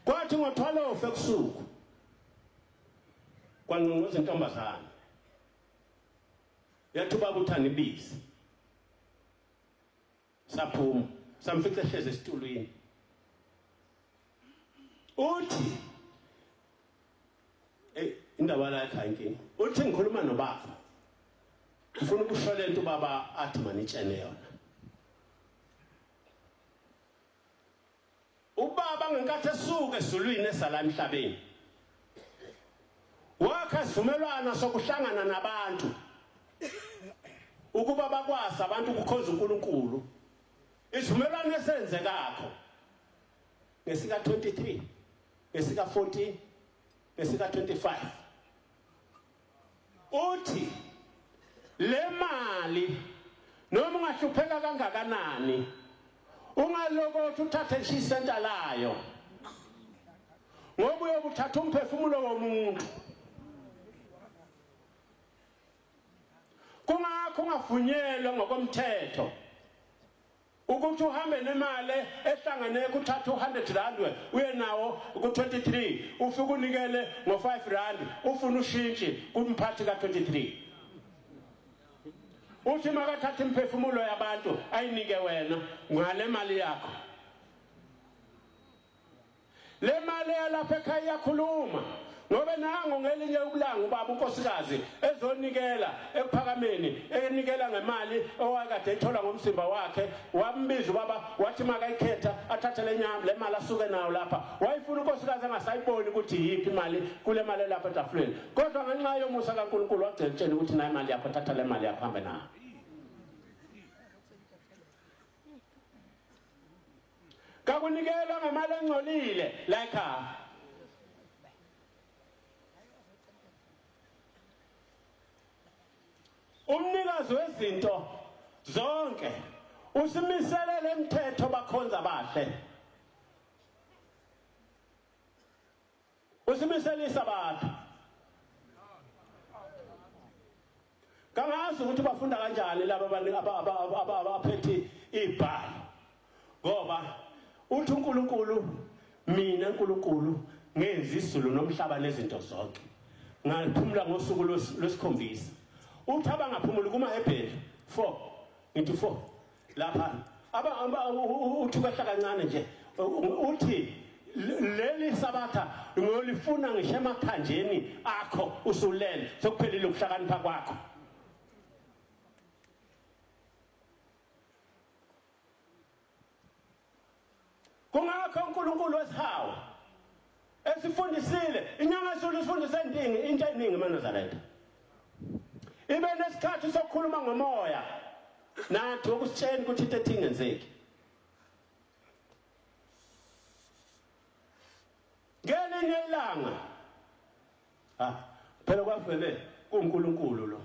kwathi ngo12 ebusuku kwanqonqoza intombazana yathi ubaba uthani ibisi saphuma samfica ehleze esitulweni uthi indaba la ekhaya inkinga uthi ngikhuluma nobaba ngifuna ukuhlola into baba athi manitshene yona ubaba ngenkathi esuka esulwini esala emhlabeni wakha isivumelwano sokuhlangana nabantu ukuba bakwazi abantu ukukhonza uNkulunkulu isivumelwano esenzekakho ngesika 23 ngesika 14 ngesika 25 uthi le mali noma ungahlupheka kangakanani ungaloko uthathe isenta layo ngoba uyobuthatha umphefumulo womuntu kungakho ungavunyelwa ngokomthetho ukuthi uhambe nemali ehlangane kuthatha 100 rand uye nawo ku23 ufike unikele ngo5 rand ufuna ushintshi kumphathi ka23 uthi makathatha imphefumulo yabantu ayinike wena ngale mali yakho le mali yalapha ekhaya iyakhuluma ngoba nango ngelinye ukulanga ubaba unkosikazi ezonikela ekuphakameni enikela ngemali owakade ethola ngomsimba wakhe wambiza ubaba wathi makayikhetha athathe le mali asuke nayo lapha wayifuna unkosikazi angasayiboni ukuthi yiphi imali kule mali lapha etafuleni kodwa ngenxa yomusa kaNkulunkulu wagcela ukuthi nayo imali yakho thatha le mali yakho hambe nayo kakunikela ngemali engcolile la ekhaya umnikazi wezinto zonke usimiselele imithetho bakhonza bahle usimiselisa abantu kangazi ukuthi bafunda kanjani laba abaphethe ibhalo ngoba uthi uNkulunkulu mina uNkulunkulu ngenza izulu nomhlaba lezinto zonke ngaphumula ngosuku lwesikhombisa uthi abangaphumuli kumaHebheru 4 into 4 lapha uthi kwehla kancane nje uthi leli sabatha ngolifuna ngisho emakhanjeni akho usulele sokuphelile ukuhlakanipha kwakho kungakho uNkulunkulu wesihawu esifundisile inyanga yesulu isifundise into eningi eManazareth ibe nesikhathi sokukhuluma ngomoya nathi ukusitshela ukuthi into ethingenzeki ngelinye ilanga phela kwavele kuNkulunkulu lo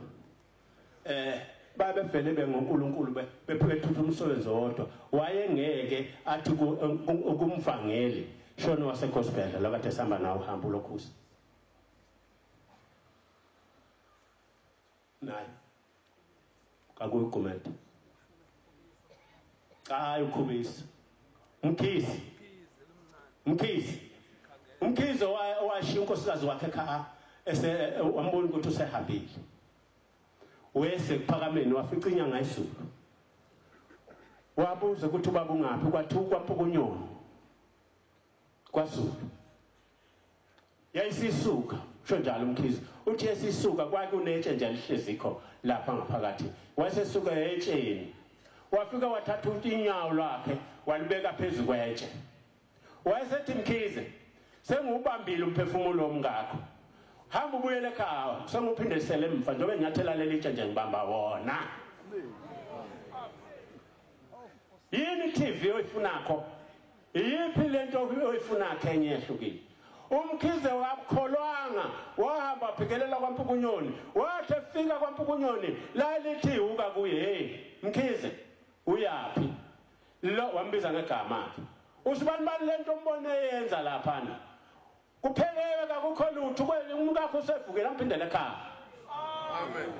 babevele bengoNkulunkulu bephethe umsebenzi wodwa wayengeke athi kumvangeli shona wasegospel lakade sihamba nawo uhambo lokhusi naye kakuyigumeda hayi ukhubisa umkhizi owashiya unkosikazi wakhe ekhaya wambona ukuthi usehambile wese kuphakameni wafica inyanga isulu wabuza ukuthi ubaba ungaphi kwathi kwaMpukunyoni kwaZulu yayisisuka sho njalo Mkhize uthi yasisuka kwake unetshe nje lihlezikho lapha ngaphakathi wasesuka etsheni wafika wathatha inyawo lakhe walibeka phezulu kwetshe wayesethi Mkhize sengubambile umphefumulo womngakho hamba ubuyele ekhaya senguphindisele emva njengoba nyathela lelitshe nje ngibamba wona yini TV oyifunakho yiphi lento oyifunakho enye ehlukile uMkhize wakholwanga wahamba phikelela kwaMpukunyoni wathi efika kwaMpukunyoni la lithi uka kuye hey Mkhize uyapi lo wambiza ngegama akhe usibani bani lento umbone yenza lapha kuphelewe akukho lutho kweli umkakho usevukela amphindele ekhaya amen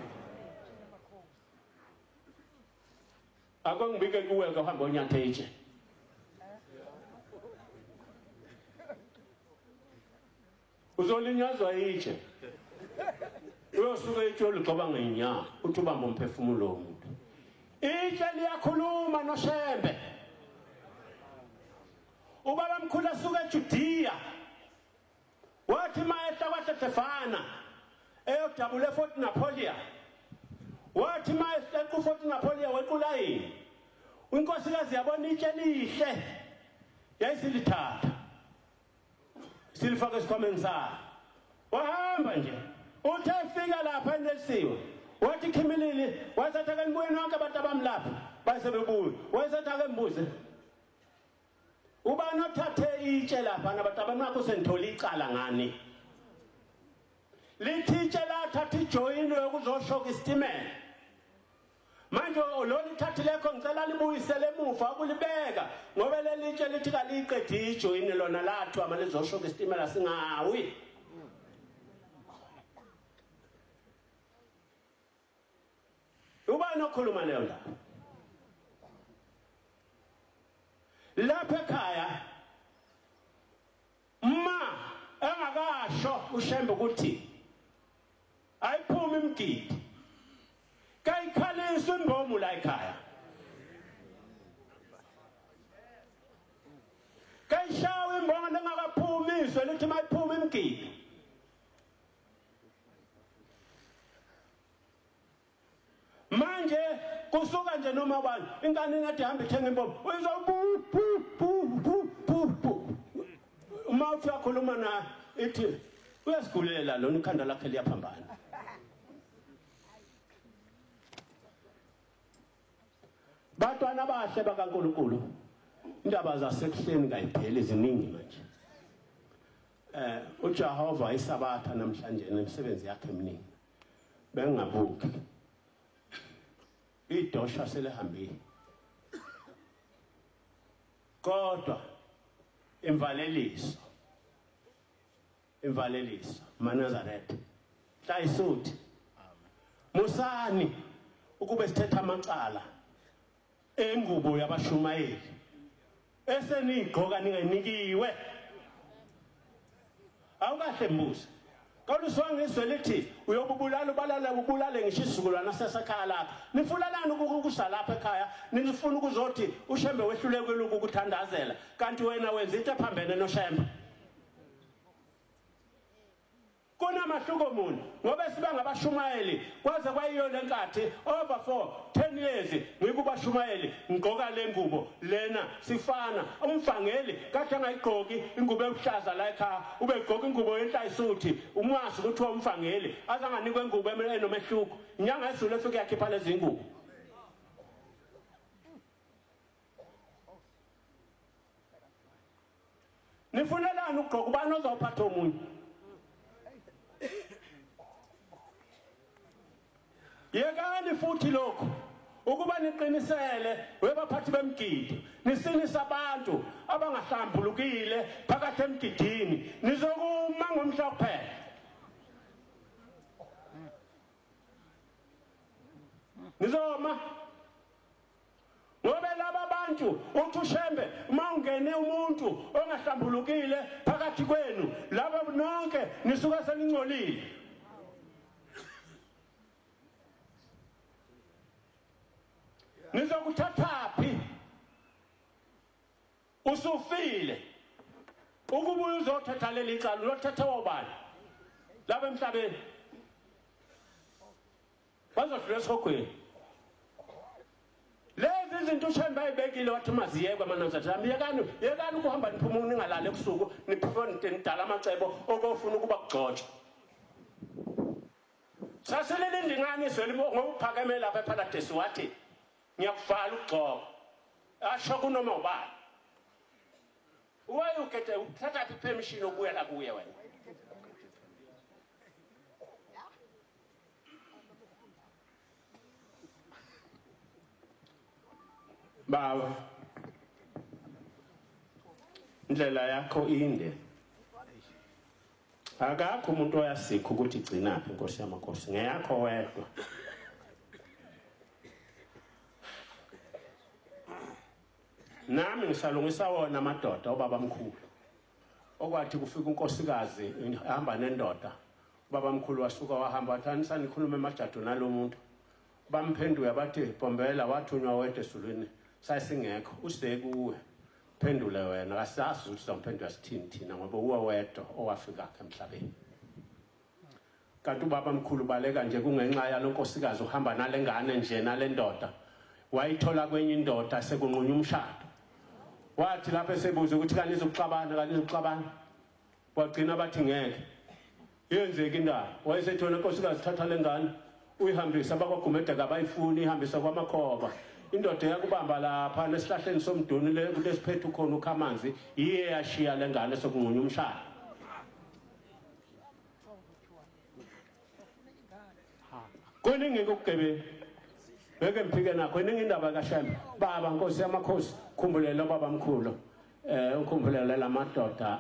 akongibike kuwe ukuhamba onyathetshe uzolinyazwa itshe uyosuka itshe oluxoba ngenya uthi ubamba umphefumulo womuntu itshe liyakhuluma noShembe ubaba mkhulu asuka eJudiya wathi mayehla kwaStefana eyodabula eFort Napoleon wathi mayehla kuFort Napoleon wequlayini unkosikazi yabona itshe lihle yayisilithatha silifaka esikhwameni sakhe wahamba nje uthe efika lapha enelisiwe wathi Khimilili wasatha kanibuye nonke abantu abamlapha basebebuye wayesathi ake mbuze ubani othathe itshe lapha nabantu abamlapha senthola icala ngani lithi itshe lathatha ijoyini yokuzoshoka isitimela manje lo lithathilekho ngicela libuyisele emuva ukulibeka ngoba leli itshe lithi kaliqedi ijoyini lona lathu amalizoshoka isitimela singawi ubani okhuluma leyo ndaba lapha ekhaya ma engakasho uShembe ukuthi ayiphuma imgidi kayikhalisa imbomo la ekhaya kayishawa imbomo engakaphumiswe lithi mayiphuma imgidi manje kusuka nje noma ubani ingane ngathi hamba ithenga imbomo uzobu uma uthi yakhuluma na ithi uyasigulela lona ikhanda lakhe liyaphambana batwana bahle bakaNkulunkulu indaba zasekuhleni kayipheli eziningi manje uJehova isabatha namhlanje nemisebenzi yakhe eminingi bengabuki idosha selehambile kodwa imvaleliso maNazaretha hlayisuthi musani ukube sithetha amacala engubo yabashumayeli esenigqoka ningenikiwe awukahle mbuzo kaluswangizwe lithi uyobubulala ubalala ubulale ngisho isizukulwana sesekhaya lakho nifulalana ukukusa lapha ekhaya nifuna ukuzothi uShembe wehluleke lokhu ukuthandazela kanti wena wenza into ephambene noShembe kunamahluko muni ngoba siba ngabashumayeli kwaze kwayiyo lenkathi over 10 years ngikubashumayeli ngigqoka lengubo lena sifana umvangeli kade angayigqoki ingubo ebuhlaza la ekhaya ube egqoka ingubo yenhlayisuthi umwazi ukuthi umvangeli azanganikwe ingubo enomehluko inyanga yesulu efike yakhipha lezi ngubo nifunelani ukugqoka ubani ozawuphatha omunye yekani futhi lokho ukuba niqinisele webaphathi bemgidi nisinisa abantu abangahlambulukile phakathi emgidini nizokuma ngomhla kuphela nizoma ngoba laba abantu umuntu uthi ushembe uma ungene umuntu ongahlambulukile phakathi kwenu laba nonke nisuka seningcolile. Nizokuthathaphi usufile ukubuya uzothatha leli cala lothatha wobani laba emhlabeni bazodlula esogweni. Lezi izinto ushembe bayibekile wathi maziyekwe amanazathu yekani ukuhamba niphumula ningalali ebusuku niphefona nidala amacebo okufuna ukuba kugxotshwe. Saselele indingane iselibo ngokuphakeme lapha eParadise wathi ngiyakuvala ukugxoka asho kunoma ubani. Why ukhethe uthatha permission obuya la kuye wena? Baba indlela yakho inde. Akakho umuntu oyasikho ukuthi igcinaphi inkosi yamakhosi ngeyakho wedwa. Nami ngisalungisa wona amadoda obaba mkhulu. Okwathi kufika unkosikazi ihamba nendoda. Ubaba mkhulu wasuka wahamba wathi sanikhuluma emajadu nalomuntu. Bamphenduka bathi Bombela wathunywa wedwa esulwini sasingekho usekuwe. Phendule wena akasazi ukuthi somphendula sithini thina ngoba uwe wedwa owafika emhlabeni. Kanti ubaba mkhulu baleka nje kungenxa yalonkosikazi uhamba nalengane nje nalendoda. Wayithola kwenye indoda sekunqunywa umshado. Wathi lapho esebuza ukuthi kanizokuxabana wagcina bathi ngeke yenzeke indaba. Wayesethona inkosikazi thatha lengane uyihambisa abakwaGumede kabayifuni ihambisa kwamakhoba. Indoda yakubamba lapha nesihlahleni somduni lesiphethe khona ukhamanzi iye yashiya lengane sokunqunywa umshado. Kuningi ukugebe beke mphike nakho iningi indaba kaShembe baba Nkosi yamakhosi khumbulela baba mkhulu ukhumbulela lamadoda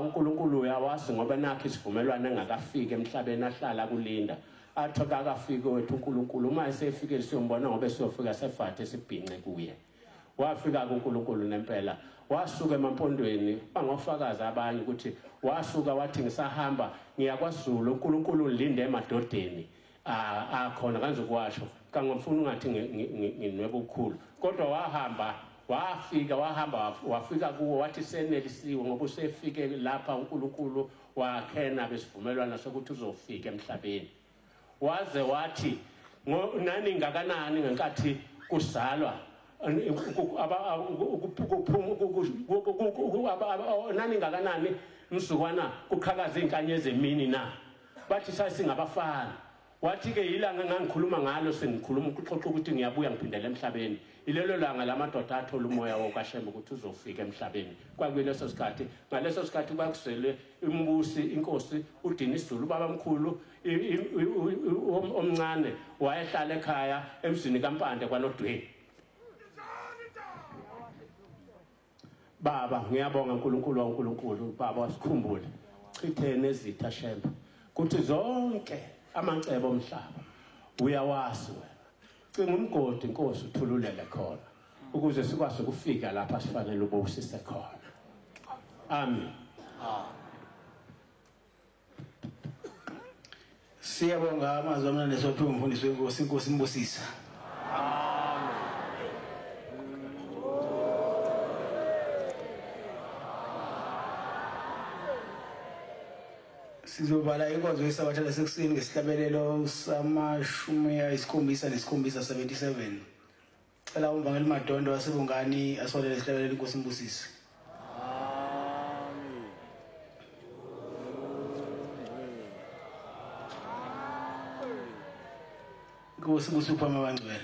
uNkulunkulu uyawazi ngoba nakho isivumelwano engakafiki emhlabeni ahlala kulinda athoka akafike wethu uNkulunkulu uma esefike siyombona ngoba siyofika sefathe sibhinqe kuye. Wafika kuNkulunkulu nempela wasuka emampondweni bangofakazi abanye ukuthi wasuka wathi ngisahamba ngiyakwaZulu uNkulunkulu ulinde emadodeni akhona kanje kwasho kangomfuna ungathi nginwebe ukukhulu kodwa wafika kuwo wathi senelisiwe ngoba usefike lapha uNkulunkulu wakhena besivumelwana sokuthi uzofika emhlabeni. Waze wathi nani ngakanani ngenkathi kuzalwa nani ngakanani msukwana kuqhakaza inkanyezi emini na bathi sasingabafana. Wathi ke ilanga ngangikhuluma ngalo sengikhuluma ukuxoxa ukuthi ngiyabuya ngiphindele emhlabeni. Ilelo langa lamadoda athola umoya wokaShembe ukuthi uzofika emhlabeni. Kwakuleso sikhathi ngaleso sikhathi kwakusele imbusi inkosi uDinisi Zulu baba mkhulu omncane wayehlala ekhaya emzini kaMpande kwaNodweni. Baba ngiyabonga uNkulunkulu baba wasikhumbule chithene ezitha Shembe kuthi zonke amacebo omhlaba uyawazi wena. Cinga umgodi inkosi uthululele khona ukuze sikwazi ukufika lapha sifanele ubusise khona. Amen. Siyabonga amazwi amnandi esophiwe umfundisi wenkosi inkosi imbusisa. Sizobala inkonzo yesabatha lesekuseni ngesihlabelelo sama-77. Cela uMvangeli Madondo waseBungani asolele isihlabelelo inkosi imbusisa. Inkosi imbusisa uPhama Bangcwele.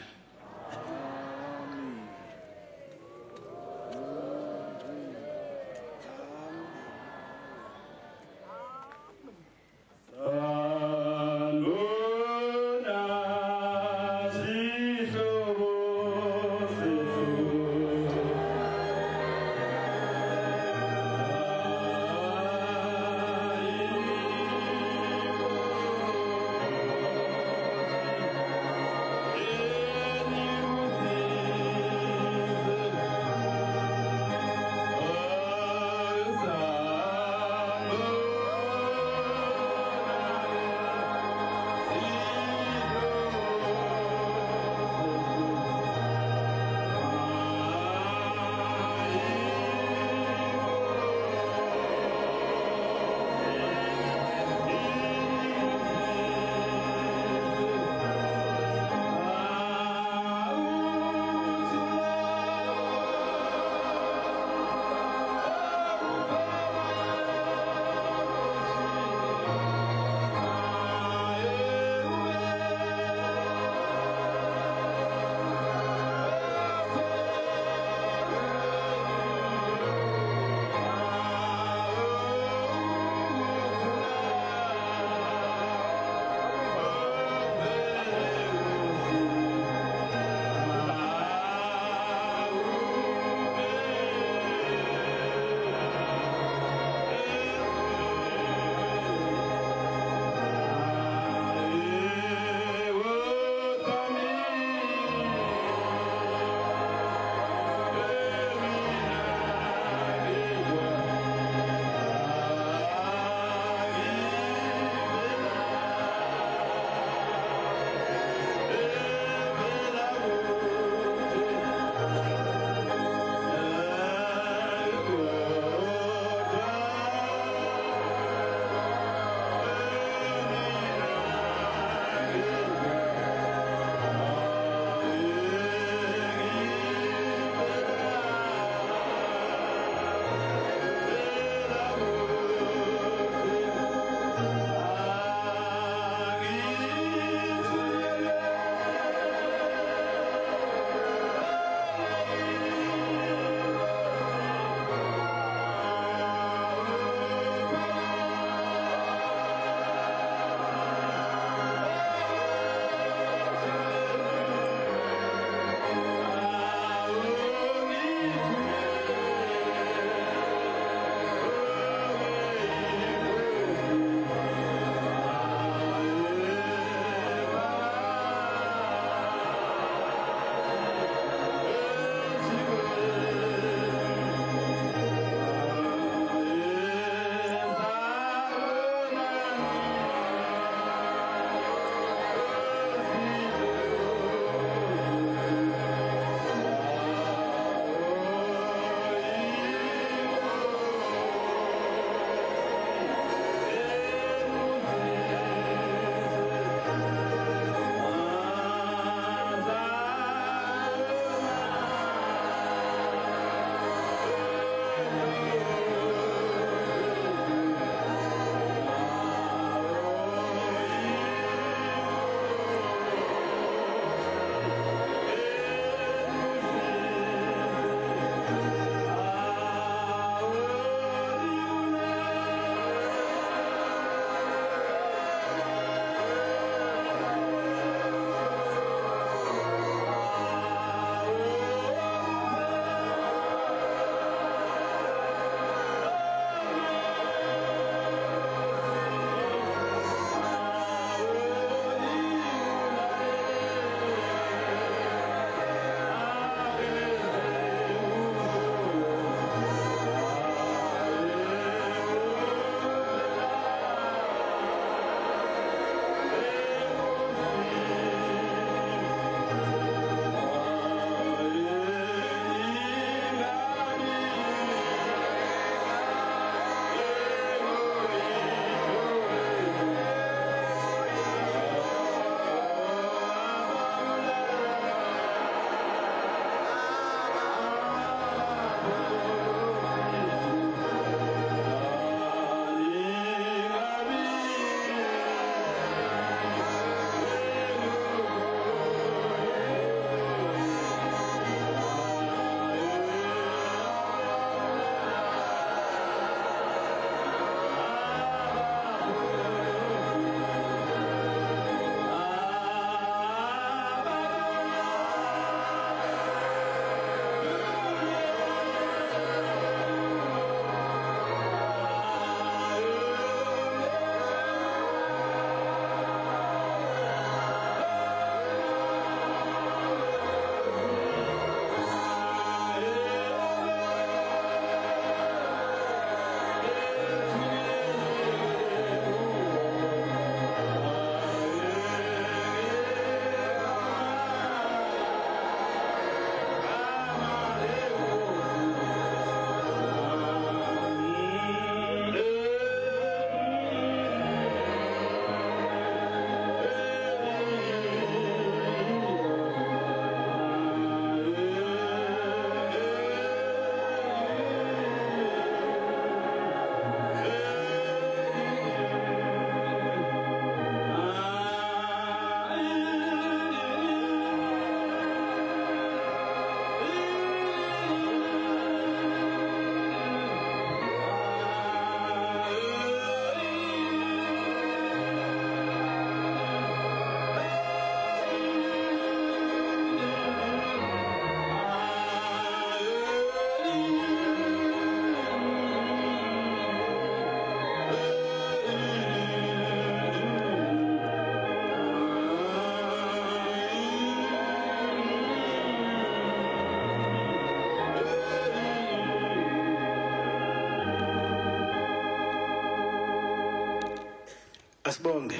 Asibonge.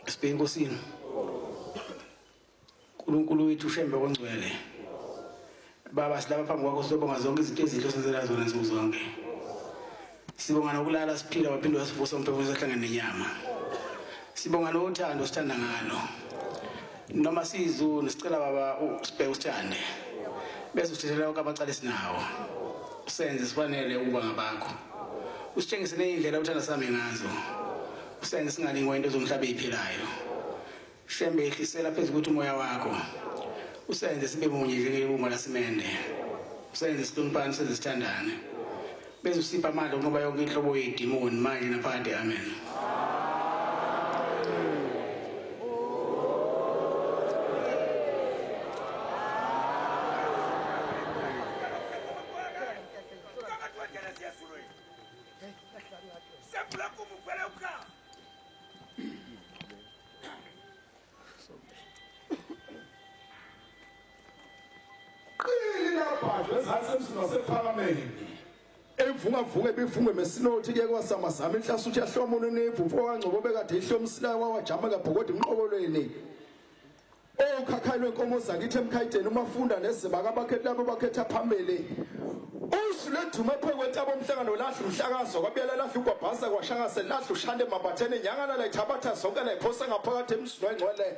Sibheke enkosini. uNkulunkulu wethu ushembe kongcwele. Baba silapha phambi kwakho sobonga zonke izinto ezinhle osenzela zona nsuku zonke. Sibonga nokulala siphila waphinde wasivusa umphefumulo sahlangana nenyama. Sibonga nothando sithanda ngalo. Noma sizulu sicela baba usibheke usithande. Bese usithethela konke abacala sinawo. Usenze sifanele ukuba ngabakho. Usitshengise neindlela uthanda sami ngazo. Usenze singalingwa into zomhlaba eziphilayo. Shembe ehlisela phezulu ukuthi umoya wakho. Usenze sibe munye njengebumba lasimende. Usenze sihloniphane senze sithandane. Bese usipha amandla ngoba yonke inhlobo yedimoni manje naphakade amen. Vunga bifunge mesinothi ke kwasama sami inhlasu uthi yahloma unenephu owangcobo bekade ihlomsila wawajama kabhokodi emqobolweni okhakhalwe inkomo zakithi emkhayideni umafunda nezibaka abakhetha labo bakhetha phambili usilethu maphekwethu abomhlangano lahlu umhlakazo kwabiyela lahlu kwabhasa kwashanga selahlu ushande mabathene nyangana la ithabatha zonke la iphosa ngaphakathi emsizwe engcwele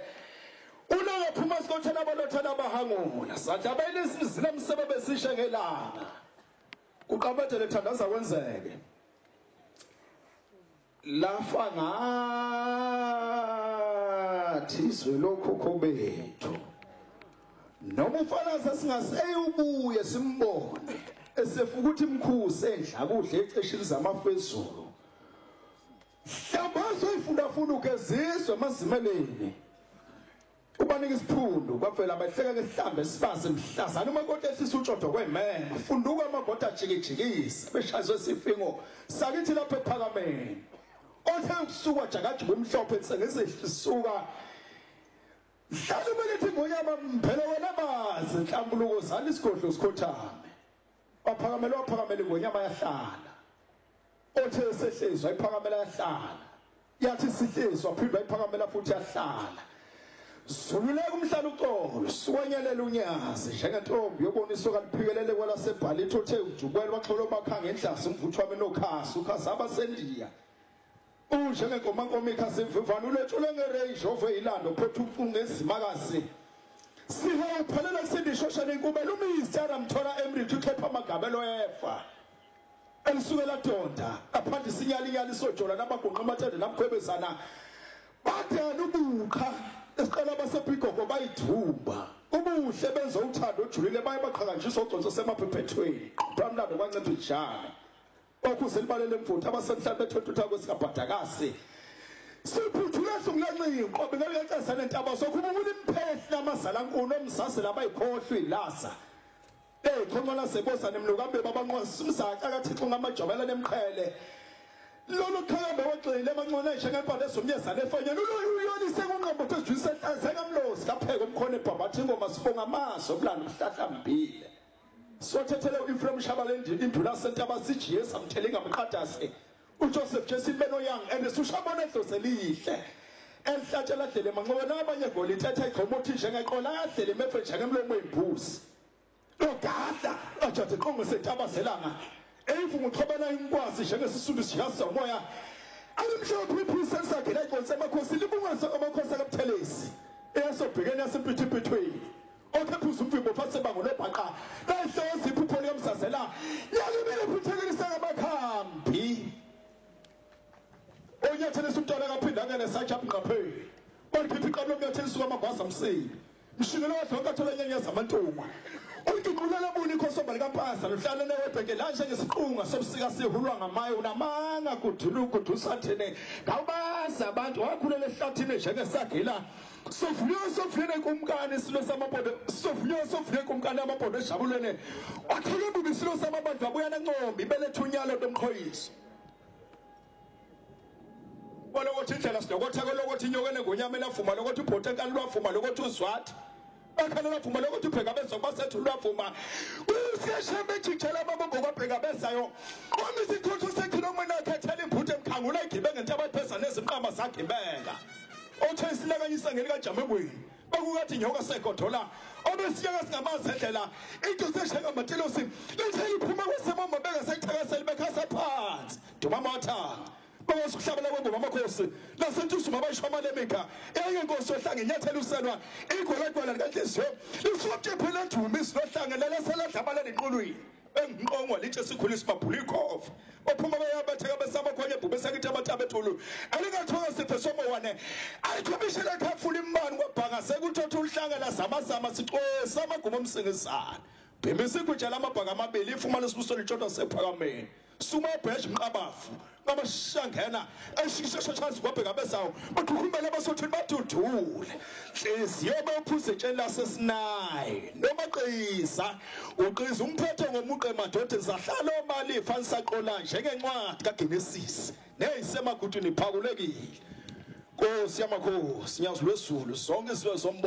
unaga phuma sikothela abalothela abahangula sadla bayilesimzila umsebe besishe ngelanga uqabathe lethandaza kwenzeke lafa ngathi izwe lokhokho bethu noma ufana sasingaseyubuye simbone esefuka ukuthi imkhusi endla kudle eceshini zamafezulu hlabazo ifundafunda ukezizwe amazimeleni ubanika isiphundu kwavela abahleka ngehlambe esifazi emhlazana umakoti ehlisa utshodo kwemema funduka amagoda ajikijikisa beshazwe sifingo sakithi lapha ephakameni othe ukusuka jakathi bomhlophe sengesehlisuka hlala belethi ngonyama mphele wena bazi inhlambuluko zali isigodlo sikhothame waphakamela ngonyama yahlala othe sehlezwa iphakamela yahlala yathi sihlezwa phindwa iphakamela futhi yahlala Sululeka umhlalo uxolo siwanyelela unyazi njengentombi yoboniso kaliphikelele kwalasebhalithi othe ujukwela baxholo bakhange endlasi umvuthu wami nokhasi ukhasi abasendiya njengenkomankomo ikhasi imvivana ulethule ngerange ove ilando phothu ufunga ezimakazi siha uphalela sindishoshana inkubela umistera mthola emrithi ukhepha amagabelo efa elisukela donda aphandle isinyalinyali sojola nabagonqa amathende namkhwebezana badana ubukha esiqala basebhigoko bayithumba ubuhle benza uthando ojulile baye baqhakanjiswa ogconso semaphephetweni bamlando kwancipha ijana okuze libalele emfuthu abasemhlanje bethotha kwesikabhadakasi siphuthula hlungancinqo qobe ngelicesana entaba sokuba imphehla amazalankulu omzase labayikhohlwe ilasa khonqona sebosa nemlukambe babanqosa umsaka kaThixo ngamajabela nemqhele lolo khambe waxele emanqona njengempande esomnyezana efanyana uyolise kunqambo phezulu ehlazeka mlosi lapheka umkhona ebhabathi ingoma sibonga amaso oblanda umhlahla mbile sothethele uEphraim Shabalende indula sentaba sijiye samthele ngamqhathase uJoseph Jesibeno Young endesushabona ehloselihle elihlatshela dlele manqona abanye golithethe igqomothi njengeqola adlele mefe njengemlomo embuzi ogada ajathi qongo sentaba zelanga eyifunga uthobana inkwazi njengesisulu siyasa umoya alimhlophe iphisa sakhe layiqonse amakhosi libungasa amakhosi akabuthelezi eyasobhekeni yasempithipithweni okhephuza umvimbo fase bango lebhaqa lahlosi iphupho liyomsazela yakubele phuthelisa ngabakhambi onyathelisa umntwana kaphinda ngene sajab ngapheli balikhipha iqalo lomnyathelisa kwamabhaza msini mshingelo wadloka thola nyenyeza amantuma Ukiqulala buni khosoba likampasa luhlala newebheke la njengesiqunga sobusika sihulwa ngamaye unamanga kuduluku dusathene ngawubaza abantu wakhulela ehlathini njengesagila sofuyene kumkani silo samabhodo sofuyene kumkani amabhodo ejabulene wakhele bubi silo samabantu babuya nencombi belethunyalo bomkhoyiso walokuthi indlela silokotheke lokuthi inyokene ngonyama elafuma lokuthi ibhote enkani lwafuma lokuthi uzwathi bakhala vuma lokuthi uBhekabeza kwasethu lwavuma usiyashembe ejikjela amabombo kwaBhekabeza yo uma isikhuthu sethi nomwena khethela imbuthe emkhangula igibe ngento abapheza nezimqama zagibeka othe isilakanyisa ngelika Jamebweni bakukathi nyoka sekodola obesiyaka singamazi endlela into seshaka matelosi lethela iphuma kwesemama bengasayithakasela bekhasa phansi dumama wathanga bawusihlabela kwengoma amakhosi lasentusuma bayishoma lemika eyenkosi ohlanga inyathela uselwa igolagwala likanhliziyo lisuke phela ndumi sinohlanga leleseladlabala nenqulwini engiqongwa lithe sikhulisa babhula ikhofa ophuma bayabatheka besaba khonye ebhube sekithi abatabethulu alingathoka siphe somowane ayithobishela khafula imbani kwabhanga sekuthatha uhlanga lazamazama sicwesa amaguma omsingisana bhemisa ikutshela amabhanga amabili ifumana isibuso litshotha sephakameni suma bhesh mqabafu ngabashangena eshishashashazi kwaBhekabezayo baqhukhumela abasothini badudule hliziyo bephuze etsheni lasesinayi noma qisa uqiza umphetho ngomuqe madoda zahlala omalifa nisaqola njengencwadi kaGenesis neyisemagudwini phakulekile Nkosi yamakhosi nyazulwe Zulu zonke izizwe zombo